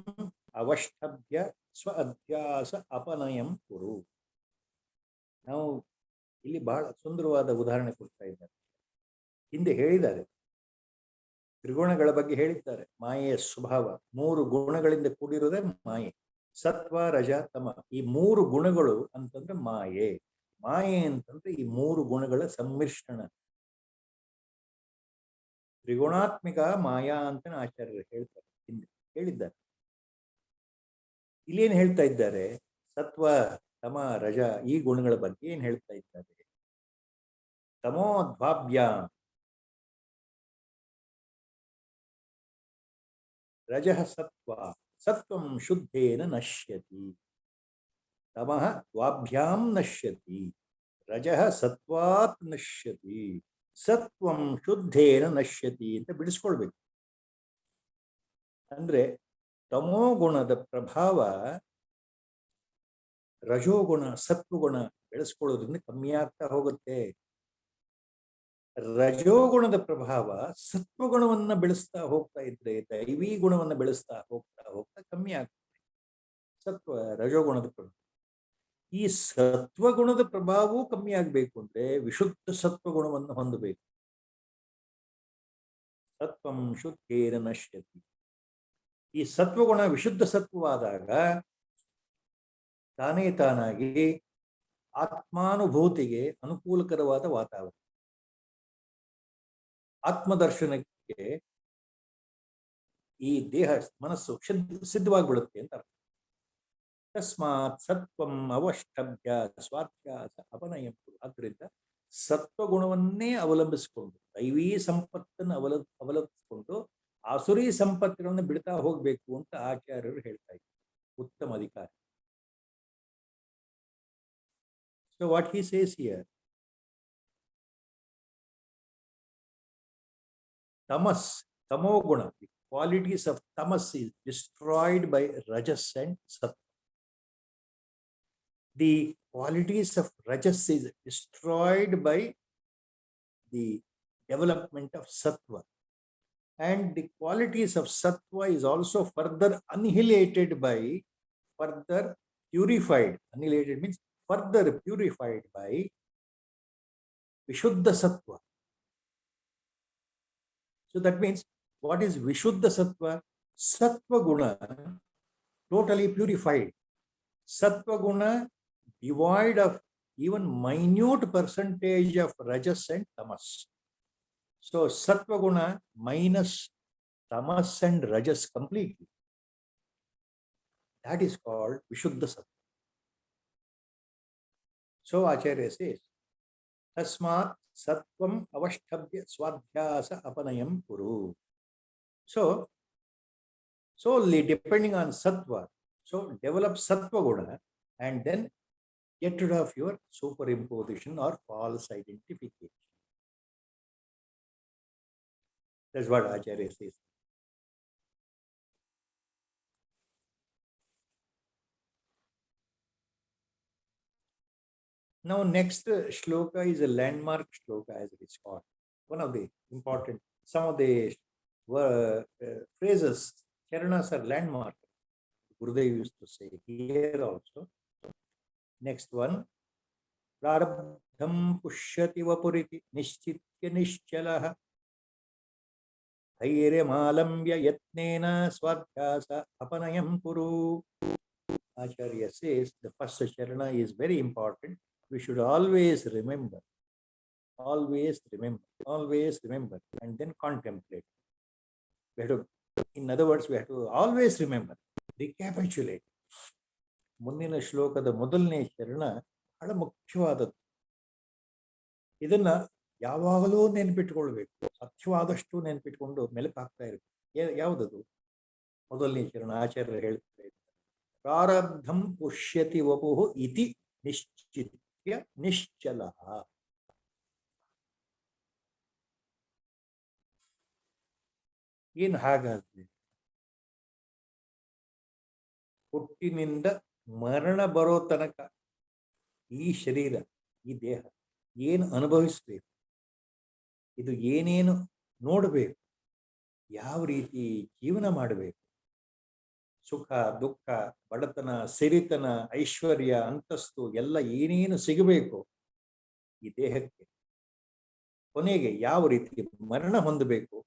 avashtabhya swadhyasa apanayam kuru. ನಾವು ಇಲ್ಲಿ ಬಹಳ ಸುಂದರವಾದ ಉದಾಹರಣೆ ಕೊಡ್ತಾ ಇದ್ದಾರೆ. ಹಿಂದೆ ಹೇಳಿದ್ದಾರೆ, ತ್ರಿಗುಣಗಳ ಬಗ್ಗೆ ಹೇಳಿದ್ದಾರೆ. ಮಾಯೆಯ ಸ್ವಭಾವ 3 ಗುಣಗಳಿಂದ ಕೂಡಿರೋದೇ ಮಾಯೆ. ಸತ್ವ, ರಜ, ತಮ. ಈ 3 ಗುಣಗಳು ಅಂತಂದ್ರೆ ಮಾಯೆ. ಮಾಯೆ ಅಂತಂದ್ರೆ ಈ 3 ಗುಣಗಳ ಸಮ್ಮಿಶ್ರಣ. ತ್ರಿಗುಣಾತ್ಮಿಕ ಮಾಯಾ ಅಂತ ಆಚಾರ್ಯರು ಹೇಳ್ತಾರೆ, ಹಿಂದೆ ಹೇಳಿದ್ದಾರೆ. ಇಲ್ಲೇನು ಹೇಳ್ತಾ ಇದ್ದಾರೆ? ಸತ್ವ, ತಮ, ರಜ ಈ ಗುಣಗಳ ಬಗ್ಗೆ ಏನ್ ಹೇಳ್ತಾ ಇದ್ದಾರೆ? ತಮೋದ್ಭಾವ್ಯ ರಜಃ ಸತ್ವ ಸತ್ವಂ ಶುದ್ಧೇನ ನಶ್ಯತಿ. ತಮಃ ದ್ವಾಭ್ಯಾಂ ನಶ್ಯತಿ. ರಜಃ ಸತ್ವಾತ್ ನಶ್ಯತಿ. ಸತ್ವಂ ಶುದ್ಧೇನ ನಶ್ಯತಿ ಅಂತ ಬಿಡಿಸ್ಕೊಳ್ಬೇಕು. ಅಂದ್ರೆ ತಮೋಗುಣದ ಪ್ರಭಾವ ರಜೋಗುಣ ಸತ್ವಗುಣ ಬೆಳೆಸ್ಕೊಳ್ಳೋದ್ರಿಂದ ಕಮ್ಮಿ ಆಗ್ತಾ ಹೋಗುತ್ತೆ. ರಜೋಗುಣದ ಪ್ರಭಾವ ಸತ್ವಗುಣವನ್ನ ಬೆಳೆಸ್ತಾ ಹೋಗ್ತಾ ಇದ್ರೆ, ದೈವಿ ಗುಣವನ್ನ ಬೆಳೆಸ್ತಾ ಹೋಗ್ತಾ ಕಮ್ಮಿ ಆಗ್ತದೆ ಸತ್ವ ರಜೋಗುಣದ ಪ್ರಭಾವ. ಈ ಸತ್ವಗುಣದ ಪ್ರಭಾವವೂ ಕಮ್ಮಿ ಆಗ್ಬೇಕು ಅಂದ್ರೆ ವಿಶುದ್ಧ ಸತ್ವಗುಣವನ್ನು ಹೊಂದಬೇಕು. ಸತ್ವಂ ಶುದ್ಧೇನ ನಶ್ಯತಿ. ಈ ಸತ್ವಗುಣ ವಿಶುದ್ಧ ಸತ್ವವಾದಾಗ ತಾನೇ ತಾನಾಗಿ ಆತ್ಮಾನುಭೂತಿಗೆ ಅನುಕೂಲಕರವಾದ ವಾತಾವರಣ, ಆತ್ಮದರ್ಶನಕ್ಕೆ ಈ ದೇಹ ಮನಸ್ಸು ಸಿದ್ಧವಾಗಿಬಿಡುತ್ತೆ ಅಂತ ಅರ್ಥ. ತಸ್ಮಾತ್ ಸತ್ವಂ ಅವಷ್ಟಭ್ಯ ಸ್ವಾಧ್ಯಾಸ ಅಪನಯಂ. ಆದ್ದರಿಂದ ಸತ್ವಗುಣವನ್ನೇ ಅವಲಂಬಿಸಿಕೊಂಡು, ದೈವೀ ಸಂಪತ್ತನ್ನು ಅವಲಂಬಿಸಿಕೊಂಡು ಆಸುರಿ ಸಂಪತ್ತುಗಳನ್ನು ಬಿಡ್ತಾ ಹೋಗ್ಬೇಕು ಅಂತ ಆಚಾರ್ಯರು ಹೇಳ್ತಾ ಇದ್ದಾರೆ. ಉತ್ತಮ ಅಧಿಕಾರಿ. So what he says here, tamas, tamoguna, the qualities of tamas is destroyed by rajas and sattva. The qualities of rajas is destroyed by the development of sattva. And the qualities of sattva is also further annihilated by, further purified. Annihilated means further purified by Vishuddha Sattva. So that means, what is Vishuddha Sattva? Sattva Guna totally purified. Sattva Guna devoid of even minute percentage of Rajas and Tamas. So Sattva Guna minus Tamas and Rajas completely. That is called Vishuddha Sattva. So Acharya says, Tasmat Sattvam Avashtabhya Swadhyasa Apanayam Kuru. So solely depending on Sattva, so develop Sattva Guna and then get rid of your superimposition or false identification. That's what Acharya says. Now, next shloka is a landmark shloka, as it is called. One of the important, some of the phrases, charanas are landmark. Gurudev used to say here also. Next one, Prarabdham pushyati vapuriti nishchitya nischalaha dhairyamaalambya yatnena swadhyasa apanayam kuru. Acharya says the first charana is very important. We should always remember, and then contemplate. We have to, in other words, we have to always remember, recapitulate. ಮುಂದಿನ ಶ್ಲೋಕದ ಮೊದಲನೇ ಚರಣ ಬಹಳ ಮುಖ್ಯವಾದದ್ದು. ಇದನ್ನ ಯಾವಾಗಲೂ ನೆನಪಿಟ್ಕೊಳ್ಬೇಕು, ಸಾಧ್ಯವಾದಷ್ಟು ನೆನಪಿಟ್ಕೊಂಡು ಮೆಲುಕಾಗ್ತಾ ಇರಬೇಕು. ಯಾವುದದು? ಮೊದಲನೇ ಚರಣ ಆಚಾರ್ಯರು ಹೇಳ್ತಾ ಇದ್ದಾರೆ, ಪ್ರಾರಬ್ಧಂ ಪುಷ್ಯತಿ ವಪುಃ ಇತಿ ನಿಶ್ಚಿತ್ಯ ನಿಶ್ಚಲಃ. ಏನ್ ಹಾಗಾದ್ರೆ? ಹುಟ್ಟಿನಿಂದ ಮರಣ ಬರೋ ತನಕ ಈ ಶರೀರ, ಈ ದೇಹ ಏನು ಅನುಭವಿಸ್ಬೇಕು, ಇದು ಏನೇನು ನೋಡಬೇಕು, ಯಾವ ರೀತಿ ಜೀವನ ಮಾಡಬೇಕು, ಸುಖ ದುಃಖ ಬಡತನ ಸಿರಿತನ ಐಶ್ವರ್ಯ ಅಂತಸ್ತು ಎಲ್ಲ ಏನೇನು ಸಿಗಬೇಕು ಈ ದೇಹಕ್ಕೆ, ಕೊನೆಗೆ ಯಾವ ರೀತಿ ಮರಣ ಹೊಂದಬೇಕು,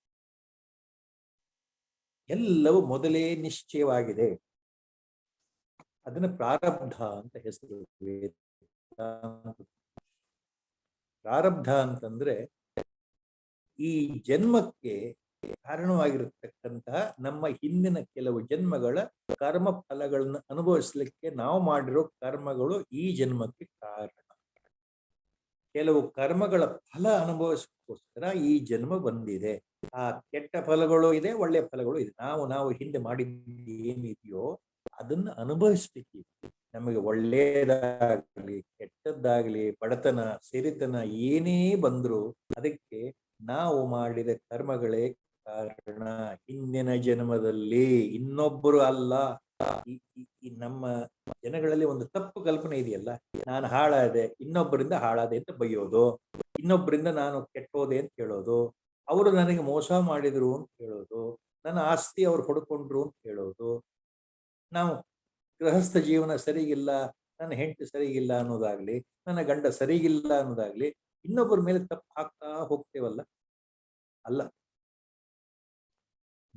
ಎಲ್ಲವೂ ಮೊದಲೇ ನಿಶ್ಚಯವಾಗಿದೆ. ಅದನ್ನ ಪ್ರಾರಬ್ಧ ಅಂತ ಹೆಸರು. ಪ್ರಾರಬ್ಧ ಅಂತಂದ್ರೆ ಈ ಜನ್ಮಕ್ಕೆ ಕಾರಣವಾಗಿರತಕ್ಕಂತಹ ನಮ್ಮ ಹಿಂದಿನ ಕೆಲವು ಜನ್ಮಗಳ ಕರ್ಮ ಫಲಗಳನ್ನ ಅನುಭವಿಸ್ಲಿಕ್ಕೆ ನಾವು ಮಾಡಿರೋ ಕರ್ಮಗಳು ಈ ಜನ್ಮಕ್ಕೆ ಕಾರಣ. ಕೆಲವು ಕರ್ಮಗಳ ಫಲ ಅನುಭವಿಸೋಸ್ಕರ ಈ ಜನ್ಮ ಬಂದಿದೆ. ಆ ಕೆಟ್ಟ ಫಲಗಳು ಇದೆ, ಒಳ್ಳೆಯ ಫಲಗಳು ಇದೆ. ನಾವು ಹಿಂದೆ ಮಾಡಿದ್ದು ಏನಿದೆಯೋ ಅದನ್ನ ಅನುಭವಿಸ್ಲಿಕ್ಕೆ, ನಮಗೆ ಒಳ್ಳೆಯದಾಗ್ಲಿ ಕೆಟ್ಟದ್ದಾಗ್ಲಿ ಬಡತನ ಸಿರಿತನ ಏನೇ ಬಂದ್ರು ಅದಕ್ಕೆ ನಾವು ಮಾಡಿದ ಕರ್ಮಗಳೇ ಕಾರಣ. ಹಿಂದಿನ ಜನ್ಮದಲ್ಲಿ ಇನ್ನೊಬ್ಬರು ಅಲ್ಲ. ಈ ನಮ್ಮ ಜನಗಳಲ್ಲಿ ಒಂದು ತಪ್ಪು ಕಲ್ಪನೆ ಇದೆಯಲ್ಲ, ನಾನು ಹಾಳಾದೆ, ಇನ್ನೊಬ್ಬರಿಂದ ಹಾಳಾದೆ ಅಂತ ಬೈಯೋದು, ಇನ್ನೊಬ್ಬರಿಂದ ನಾನು ಕೆಟ್ಟೋದೆ ಅಂತ ಹೇಳೋದು, ಅವರು ನನಗೆ ಮೋಸ ಮಾಡಿದ್ರು ಅಂತ ಹೇಳೋದು, ನನ್ನ ಆಸ್ತಿ ಅವ್ರು ಹೊಡ್ಕೊಂಡ್ರು ಅಂತ ಹೇಳೋದು, ನಾವು ಗೃಹಸ್ಥ ಜೀವನ ಸರಿಗಿಲ್ಲ, ನನ್ನ ಹೆಂಡತಿ ಸರಿಗಿಲ್ಲ ಅನ್ನೋದಾಗ್ಲಿ, ನನ್ನ ಗಂಡ ಸರಿಗಿಲ್ಲ ಅನ್ನೋದಾಗ್ಲಿ, ಇನ್ನೊಬ್ಬರ ಮೇಲೆ ತಪ್ಪು ಹಾಕ್ತಾ ಹೋಗ್ತೇವಲ್ಲ. ಅಲ್ಲ,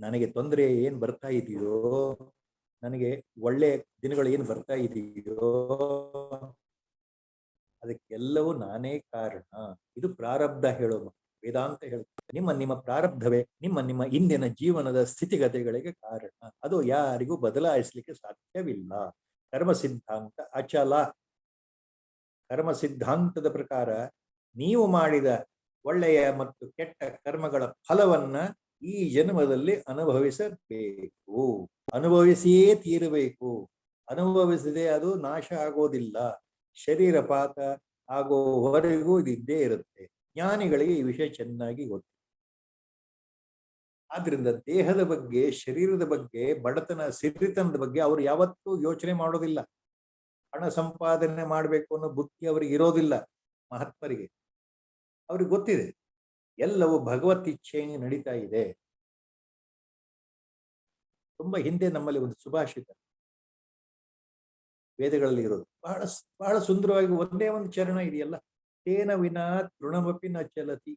ನನಗೆ ತೊಂದರೆ ಏನು ಬರ್ತಾ ಇದೆಯೋ, ನನಗೆ ಒಳ್ಳೆ ದಿನಗಳು ಏನು ಬರ್ತಾ ಇದೆಯೋ, ಅದಕ್ಕೆಲ್ಲವೂ ನಾನೇ ಕಾರಣ. ಇದು ಪ್ರಾರಬ್ಧ ಹೇಳೋದು. ವೇದಾಂತ ಹೇಳುತ್ತೆ ನಿಮ್ಮ ಪ್ರಾರಬ್ಧವೇ ನಿಮ್ಮ ಇಂದಿನ ಜೀವನದ ಸ್ಥಿತಿಗತಿಗಳಿಗೆ ಕಾರಣ. ಅದು ಯಾರಿಗೂ ಬದಲಾಯಿಸಲಿಕ್ಕೆ ಸಾಧ್ಯವಿಲ್ಲ. ಕರ್ಮ ಸಿದ್ಧಾಂತ ಅಚಲ. ಕರ್ಮ ಸಿದ್ಧಾಂತದ ಪ್ರಕಾರ ನೀವು ಮಾಡಿದ ಒಳ್ಳೆಯ ಮತ್ತು ಕೆಟ್ಟ ಕರ್ಮಗಳ ಫಲವನ್ನ ಈ ಜನ್ಮದಲ್ಲಿ ಅನುಭವಿಸಬೇಕು. ಅನುಭವಿಸಿಯೇ ತೀರಬೇಕು. ಅನುಭವಿಸದೆ ಅದು ನಾಶ ಆಗೋದಿಲ್ಲ. ಶರೀರಪಾತ ಆಗೋವರೆಗೂ ಇದ್ದೇ ಇರುತ್ತೆ. ಜ್ಞಾನಿಗಳಿಗೆ ಈ ವಿಷಯ ಚೆನ್ನಾಗಿ ಗೊತ್ತು. ಆದ್ರಿಂದ ದೇಹದ ಬಗ್ಗೆ, ಶರೀರದ ಬಗ್ಗೆ, ಬಡತನ, ಸಿರಿತನದ ಬಗ್ಗೆ ಅವರು ಯಾವತ್ತೂ ಯೋಚನೆ ಮಾಡೋದಿಲ್ಲ. ಹಣ ಸಂಪಾದನೆ ಮಾಡಬೇಕು ಅನ್ನೋ ಬುದ್ಧಿ ಅವರಿಗೆ ಇರೋದಿಲ್ಲ. ಮಹಾತ್ಮರಿಗೆ ಅವ್ರಿಗೆ ಗೊತ್ತಿದೆ ಎಲ್ಲವೂ ಭಗವತ್ ಇಚ್ಛೆಯನ್ನು ನಡೀತಾ ಇದೆ. ತುಂಬಾ ಹಿಂದೆ ನಮ್ಮಲ್ಲಿ ಒಂದು ಸುಭಾಷಿತ ವೇದಗಳಲ್ಲಿ ಇರೋದು, ಬಹಳ ಸುಂದರವಾಗಿ ಒಂದೇ ಒಂದು ಚರಣ ಇದೆಯಲ್ಲ, ತೇನ ವಿನಾ ತೃಣಮಪಿ ನ ಚಲತಿ.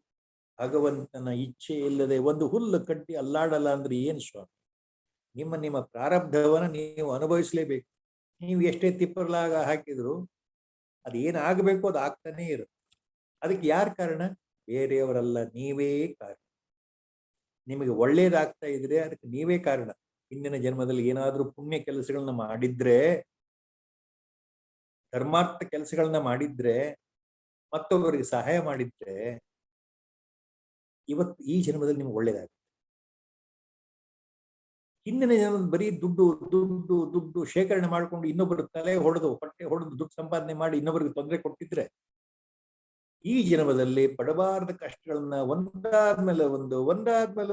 ಭಗವಂತನ ಇಚ್ಛೆ ಇಲ್ಲದೆ ಒಂದು ಹುಲ್ಲು ಕಟ್ಟಿ ಅಲ್ಲಾಡಲ್ಲ ಅಂದ್ರೆ ಏನು ಸ್ವಾಮಿ? ನಿಮ್ಮ ಪ್ರಾರಬ್ಧವನ್ನ ನೀವು ಅನುಭವಿಸಲೇಬೇಕು. ನೀವು ಎಷ್ಟೇ ತಿಪ್ಪರ್ಲಾಗ ಹಾಕಿದ್ರು ಅದು ಏನಾಗಬೇಕು ಅದು ಆಗ್ತಾನೆ ಇರುತ್ತೆ. ಅದಕ್ಕೆ ಯಾರು ಕಾರಣ? ಬೇರೆಯವರಲ್ಲ, ನೀವೇ ಕಾರಣ. ನಿಮಗೆ ಒಳ್ಳೇದಾಗ್ತಾ ಇದ್ರೆ ಅದಕ್ಕೆ ನೀವೇ ಕಾರಣ. ಹಿಂದಿನ ಜನ್ಮದಲ್ಲಿ ಏನಾದ್ರೂ ಪುಣ್ಯ ಕೆಲಸಗಳನ್ನ ಮಾಡಿದ್ರೆ, ಧರ್ಮಾರ್ಥ ಕೆಲಸಗಳನ್ನ ಮಾಡಿದ್ರೆ, ಮತ್ತೊಬ್ಬರಿಗೆ ಸಹಾಯ ಮಾಡಿದ್ರೆ, ಇವತ್ತು ಈ ಜನ್ಮದಲ್ಲಿ ನಿಮ್ಗೆ ಒಳ್ಳೇದಾಗುತ್ತೆ. ಹಿಂದಿನ ಜನ್ಮದಲ್ಲಿ ಬರೀ ದುಡ್ಡು ಶೇಖರಣೆ ಮಾಡ್ಕೊಂಡು ಇನ್ನೊಬ್ಬರು ತಲೆ ಹೊಡೆದು ಹೊಟ್ಟೆ ಹೊಡೆದು ದುಡ್ಡು ಸಂಪಾದನೆ ಮಾಡಿ ಇನ್ನೊಬ್ಬರಿಗೆ ತೊಂದರೆ ಕೊಟ್ಟಿದ್ರೆ, ಈ ಜನ್ಮದಲ್ಲಿ ಪಡಬಾರದ ಕಷ್ಟಗಳನ್ನ ಒಂದಾದ್ಮೇಲೆ ಒಂದು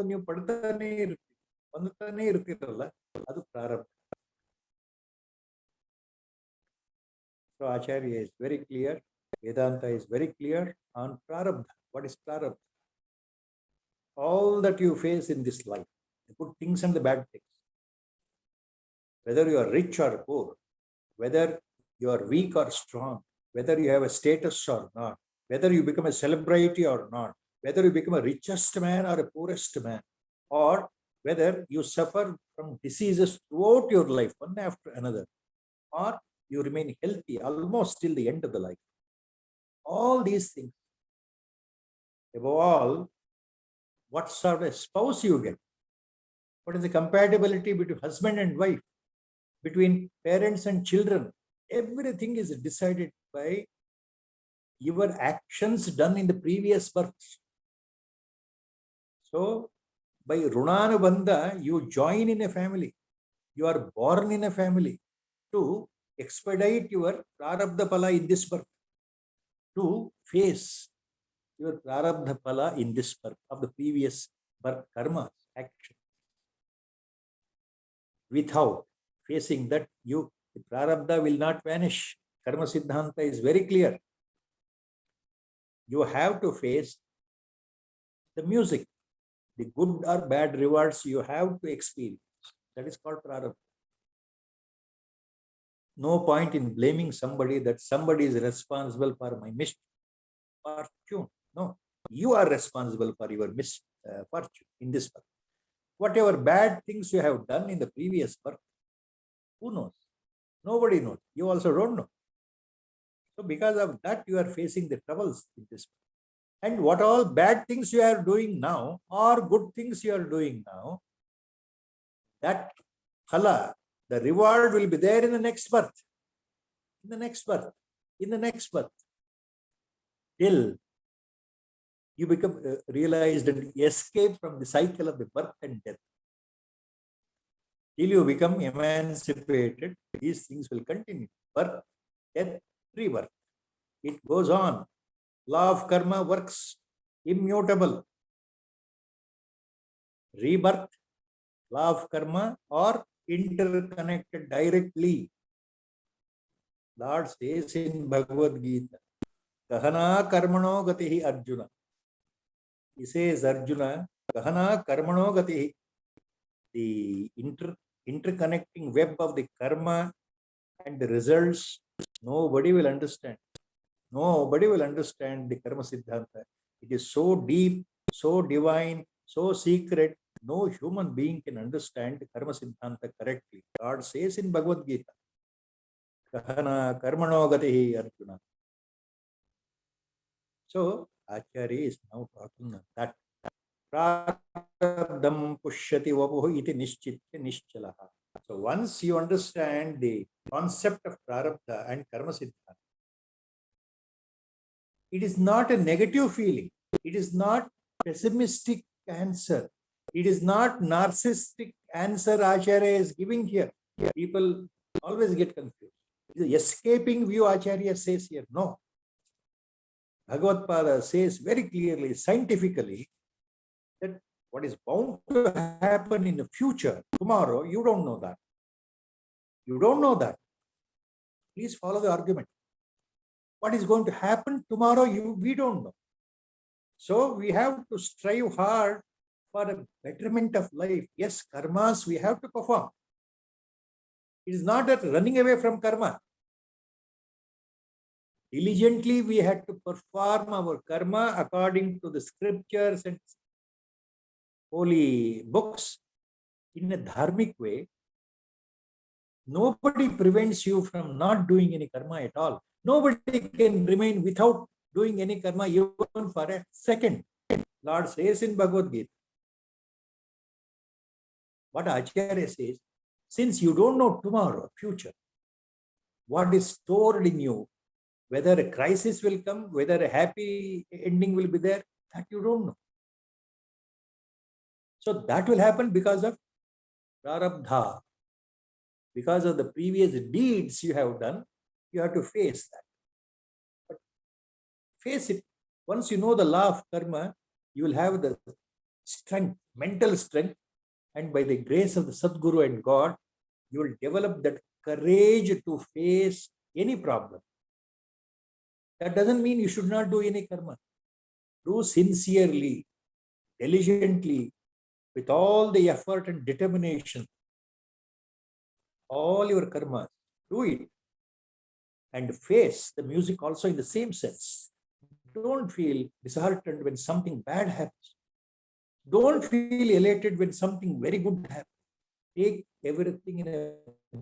ನೀವು ಪಡ್ತಾನೆ ಇರ್ತೀರಲ್ಲ, ಅದು ಪ್ರಾರಬ್ಧ. So Acharya is very clear, Vedanta is very clear on prarabdha. What is prarabdha? All that you face in this life, the good things and the bad things, whether you are rich or poor, whether you are weak or strong, whether you have a status or not, whether you become a celebrity or not, whether you become a richest man or a poorest man, or whether you suffer from diseases throughout your life, one after another, or you remain healthy almost till the end of the life. All these things. Above all, what sort of spouse you get? What is the compatibility between husband and wife, between parents and children? Everything is decided by your actions done in the previous births. So, by Runanabandha, you join in a family. You are born in a family to expedite your prarabdha phala in this birth, to face your prarabdha phala in this birth of the previous birth karma action. Without facing that, the prarabdha will not vanish. Karma siddhanta is very clear. You have to face the music, the good or bad rewards you have to experience. That is called prarabdha. No point in blaming somebody that somebody is responsible for my misfortune. No, you are responsible for your misfortune in this birth. Whatever bad things you have done in the previous birth, who knows? Nobody knows. You also don't know. So because of that, you are facing the troubles in this birth. And what all bad things you are doing now or good things you are doing now, that phala, the reward will be there in the next birth. In the next birth. In the next birth. Till you become realized and escape from the cycle of the birth and death. Till you become emancipated, these things will continue. Birth, death, rebirth. It goes on. Law of karma works immutable. Rebirth, law of karma are interconnected directly. Lord says in Bhagavad Gita, Gahana karmano gatihi Arjuna. He says, Arjuna, Gahana karmano gatihi. The interconnecting web of the karma and the results, nobody will understand. Nobody will understand the karma siddhanta. It is so deep, so divine, so secret, No human being can understand Karma Siddhanta correctly. God says in Bhagavad Gita, Kahana Karmano Gatihi Arjuna. So, Acharya is now talking of that. Prarabdham pushyati vapuh iti nischitya nischalaha. So, once you understand the concept of Prarabdha and Karma Siddhanta, it is not a negative feeling. It is not pessimistic answer. It is not narcissistic answer Acharya is giving here. People always get confused. It is escaping view Acharya says here. No. Bhagavatpada says very clearly, scientifically, that what is bound to happen in the future, tomorrow, you don't know that. You don't know that. Please follow the argument. What is going to happen tomorrow, we don't know. So we have to strive hard for a betterment of life. Yes, karmas we have to perform. It is not that running away from karma. Diligently we had to perform our karma according to the scriptures and holy books in a dharmic way. Nobody prevents you from not doing any karma at all. Nobody can remain without doing any karma even for a second. Lord says in Bhagavad Gita. What Acharya says, since you don't know tomorrow, future, what is stored in you, whether a crisis will come, whether a happy ending will be there, that you don't know. So that will happen because of prarabdha. Because of the previous deeds you have done, you have to face that. But face it. Once you know the law of karma, you will have the strength, mental strength, and by the grace of the Sadguru and God, you will develop that courage to face any problem. That doesn't mean you should not do any karma. Do sincerely, diligently, with all the effort and determination, all your karma, do it. And face the music also in the same sense. Don't feel disheartened when something bad happens. Don't feel elated when something very good happens. Take everything in a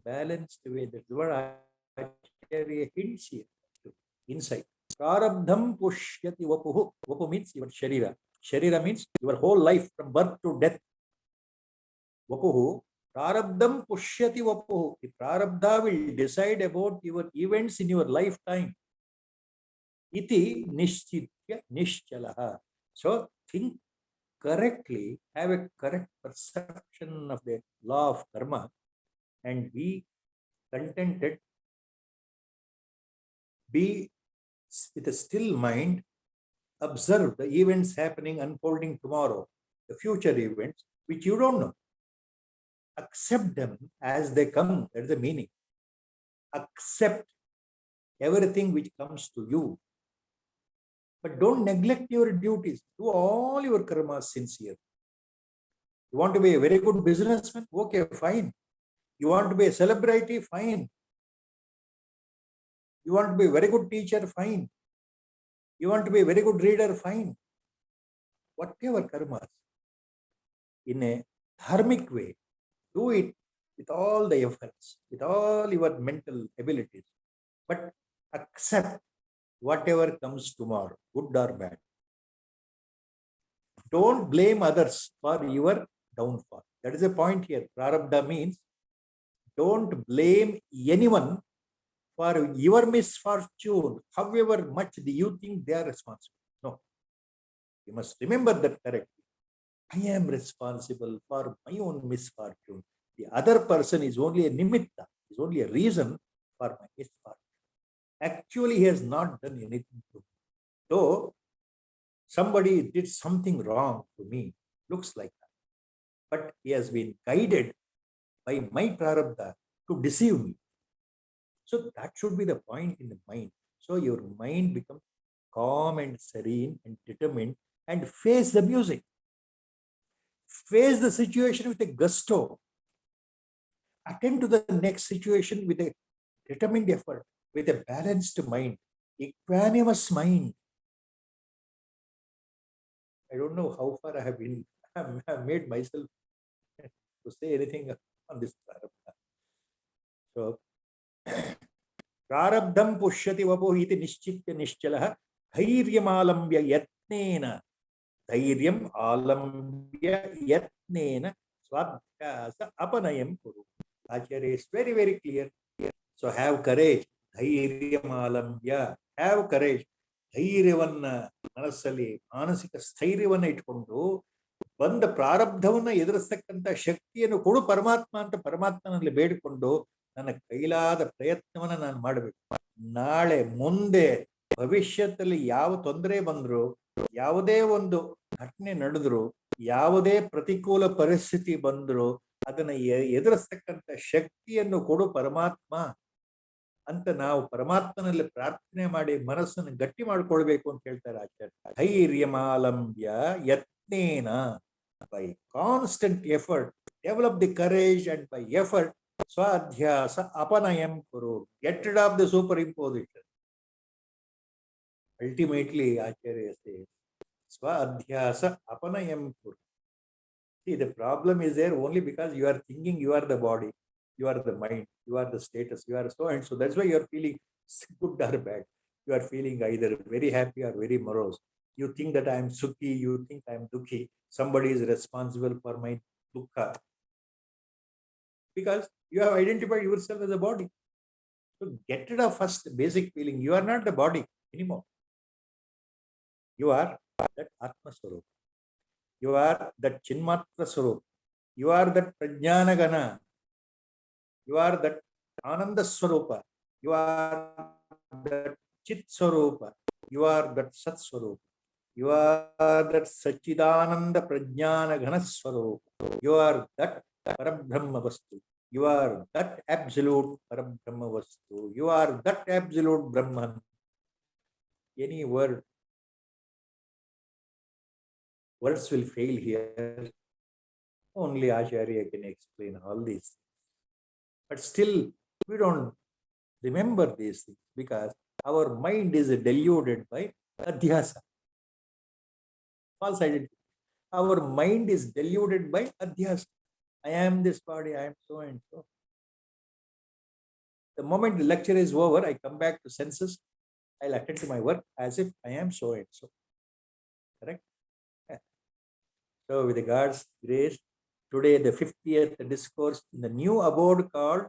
balanced way. That's what Acharya hints here. Insight. Prarabdham pushyati vapuhu. Vapu means your sharira. Sharira means your whole life from birth to death. Vapuhu. Prarabdham pushyati vapuhu. The prarabdha will decide about your events in your lifetime. Iti nishchitya nishchalaha. So think correctly, have a correct perception of the law of karma, and be contented, be with a still mind, observe the events happening, unfolding tomorrow, the future events, which you don't know. Accept them as they come. That's the meaning. Accept everything which comes to you. But don't neglect your duties. Do all your karmas sincerely. You want to be a very good businessman? Okay, fine. You want to be a celebrity? Fine. You want to be a very good teacher? Fine. You want to be a very good reader? Fine. Whatever karmas, in a dharmic way, do it with all the efforts, with all your mental abilities. But accept whatever comes tomorrow, good or bad. Don't blame others for your downfall. That is a point here. Prarabdha means don't blame anyone for your misfortune, however much do you think they are responsible. No. You must remember that correctly. I am responsible for my own misfortune. The other person is only a nimitta, is only a reason for my misfortune. Actually, he has not done anything to me. Though somebody did something wrong to me, looks like that. But he has been guided by my prarabdha to deceive me. So that should be the point in the mind. So your mind becomes calm and serene and determined, and face the music. Face the situation with a gusto. Attend to the next situation with a determined effort, with a balanced mind, equanimous mind. I don't know how far I have been have made myself to say anything on this prarabdha. So, prarabdham pushyati vapo iti nishchitya nishchalah dhairyamalamya yatnena dhairyam alambya yatnena swadhyasa apanayam kuru. Acharya is very, very clear. So have courage. Dhairyam have courage. ಧೈರ್ಯವನ್ನ ಮನಸ್ಸಲ್ಲಿ ಮಾನಸಿಕ ಸ್ಥೈರ್ಯವನ್ನ ಇಟ್ಕೊಂಡು ಬಂದ ಪ್ರಾರಬ್ಧವನ್ನ ಎದುರಿಸ್ತಕ್ಕಂಥ ಶಕ್ತಿಯನ್ನು ಕೊಡು ಪರಮಾತ್ಮ ಅಂತ ಪರಮಾತ್ಮನಲ್ಲಿ ಬೇಡಿಕೊಂಡು ನನ್ನ ಕೈಲಾದ ಪ್ರಯತ್ನವನ್ನ ನಾನು ಮಾಡಬೇಕು. ನಾಳೆ ಮುಂದೆ ಭವಿಷ್ಯದಲ್ಲಿ ಯಾವ ತೊಂದರೆ ಬಂದ್ರು, ಯಾವುದೇ ಒಂದು ಘಟನೆ ನಡೆದ್ರು, ಯಾವುದೇ ಪ್ರತಿಕೂಲ ಪರಿಸ್ಥಿತಿ ಬಂದ್ರು ಅದನ್ನ ಎದುರಿಸ್ತಕ್ಕಂಥ ಶಕ್ತಿಯನ್ನು ಕೊಡು ಪರಮಾತ್ಮ ಅಂತ ನಾವು ಪರಮಾತ್ಮನಲ್ಲಿ ಪ್ರಾರ್ಥನೆ ಮಾಡಿ ಮನಸ್ಸನ್ನು ಗಟ್ಟಿ ಮಾಡ್ಕೊಳ್ಬೇಕು ಅಂತ ಹೇಳ್ತಾರೆ ಆಚಾರ್ಯ. ಧೈರ್ಯಮಾಲಂಬ್ಯ ಯತ್ನೇನ, by constant effort develop the courage and by effort ಸ್ವಾಧ್ಯಾಸ ಅಪನಯಂ ಕುರು, get rid of the super imposition. Ultimately Acharya says ಸ್ವಾಧ್ಯಾಸ ಅಪನಯಂ ಕುರು. See, the problem is there only because you are thinking you are the body, you are the mind, you are the status, you are so and so. That's why you are feeling good or bad. You are feeling either very happy or very morose. You think that I am sukhi, you think I am dukhi. Somebody is responsible for my dukkha. Because you have identified yourself as a body. So get rid of first basic feeling. You are not the body anymore. You are that Atma Swarup. You are that Chinmatra Swarup. You are that Prajnana Gana. You are that Ananda Swarupa. You are that Chit Swarupa. You are that Sat Swarupa. You are that Sachidananda Prajnana Ghana Swarupa. You are that Parabrahma Vastu. You are that absolute Parabrahma Vastu. You are that absolute Brahman. Any words will fail here. Only Acharya can explain all these. But still, we don't remember these things because our mind is deluded by adhyasa, false identity. Our mind is deluded by adhyasa. I am this body, I am so and so. The moment the lecture is over, I come back to senses. I'll attend to my work as if I am so and so. Correct? Yeah. So, with the God's grace, today the 50th discourse in the new abode called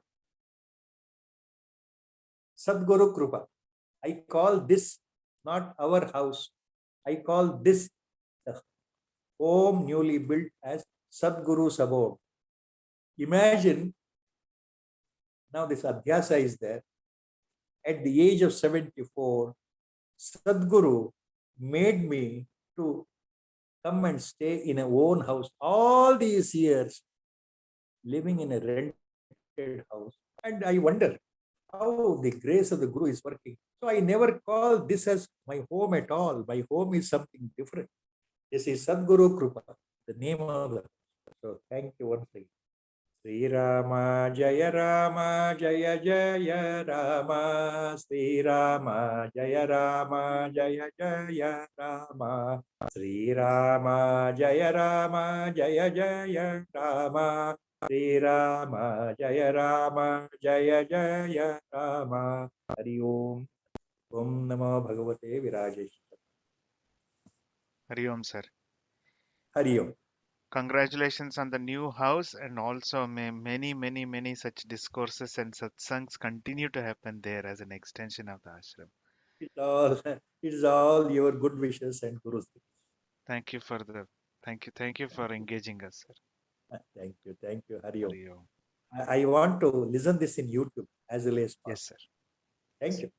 Sadguru Krupa. I call this not our house. I call this the home newly built as Sadguru's abode. Imagine now this adhyasa is there. At the age of 74, Sadguru made me to come and stay in a own house. All these years living in a rented house. And I wonder how the grace of the Guru is working. So I never call this as my home at all. My home is something different. This is Sadguru Krupa, the name of the. So thank you once again. Sri Rama Jaya Rama Jaya Jaya Rama, Sri Rama Jaya Rama Jaya Jaya Rama, Sri Rama Jaya Rama Jaya Jaya Rama, Sri Rama Jaya Rama Jaya Jaya Rama. Hari Om. Om Namo Bhagavate Virajeshwara. Hari Om, sir. Hari Om. Congratulations on the new house, and also may many such discourses and satsangs continue to happen there as an extension of the ashram. It's all your good wishes and Guru's. Thank you for engaging us, sir. Thank you. Hari Om. Hari Om. I want to listen this in YouTube as well as Yes, sir. Thank you.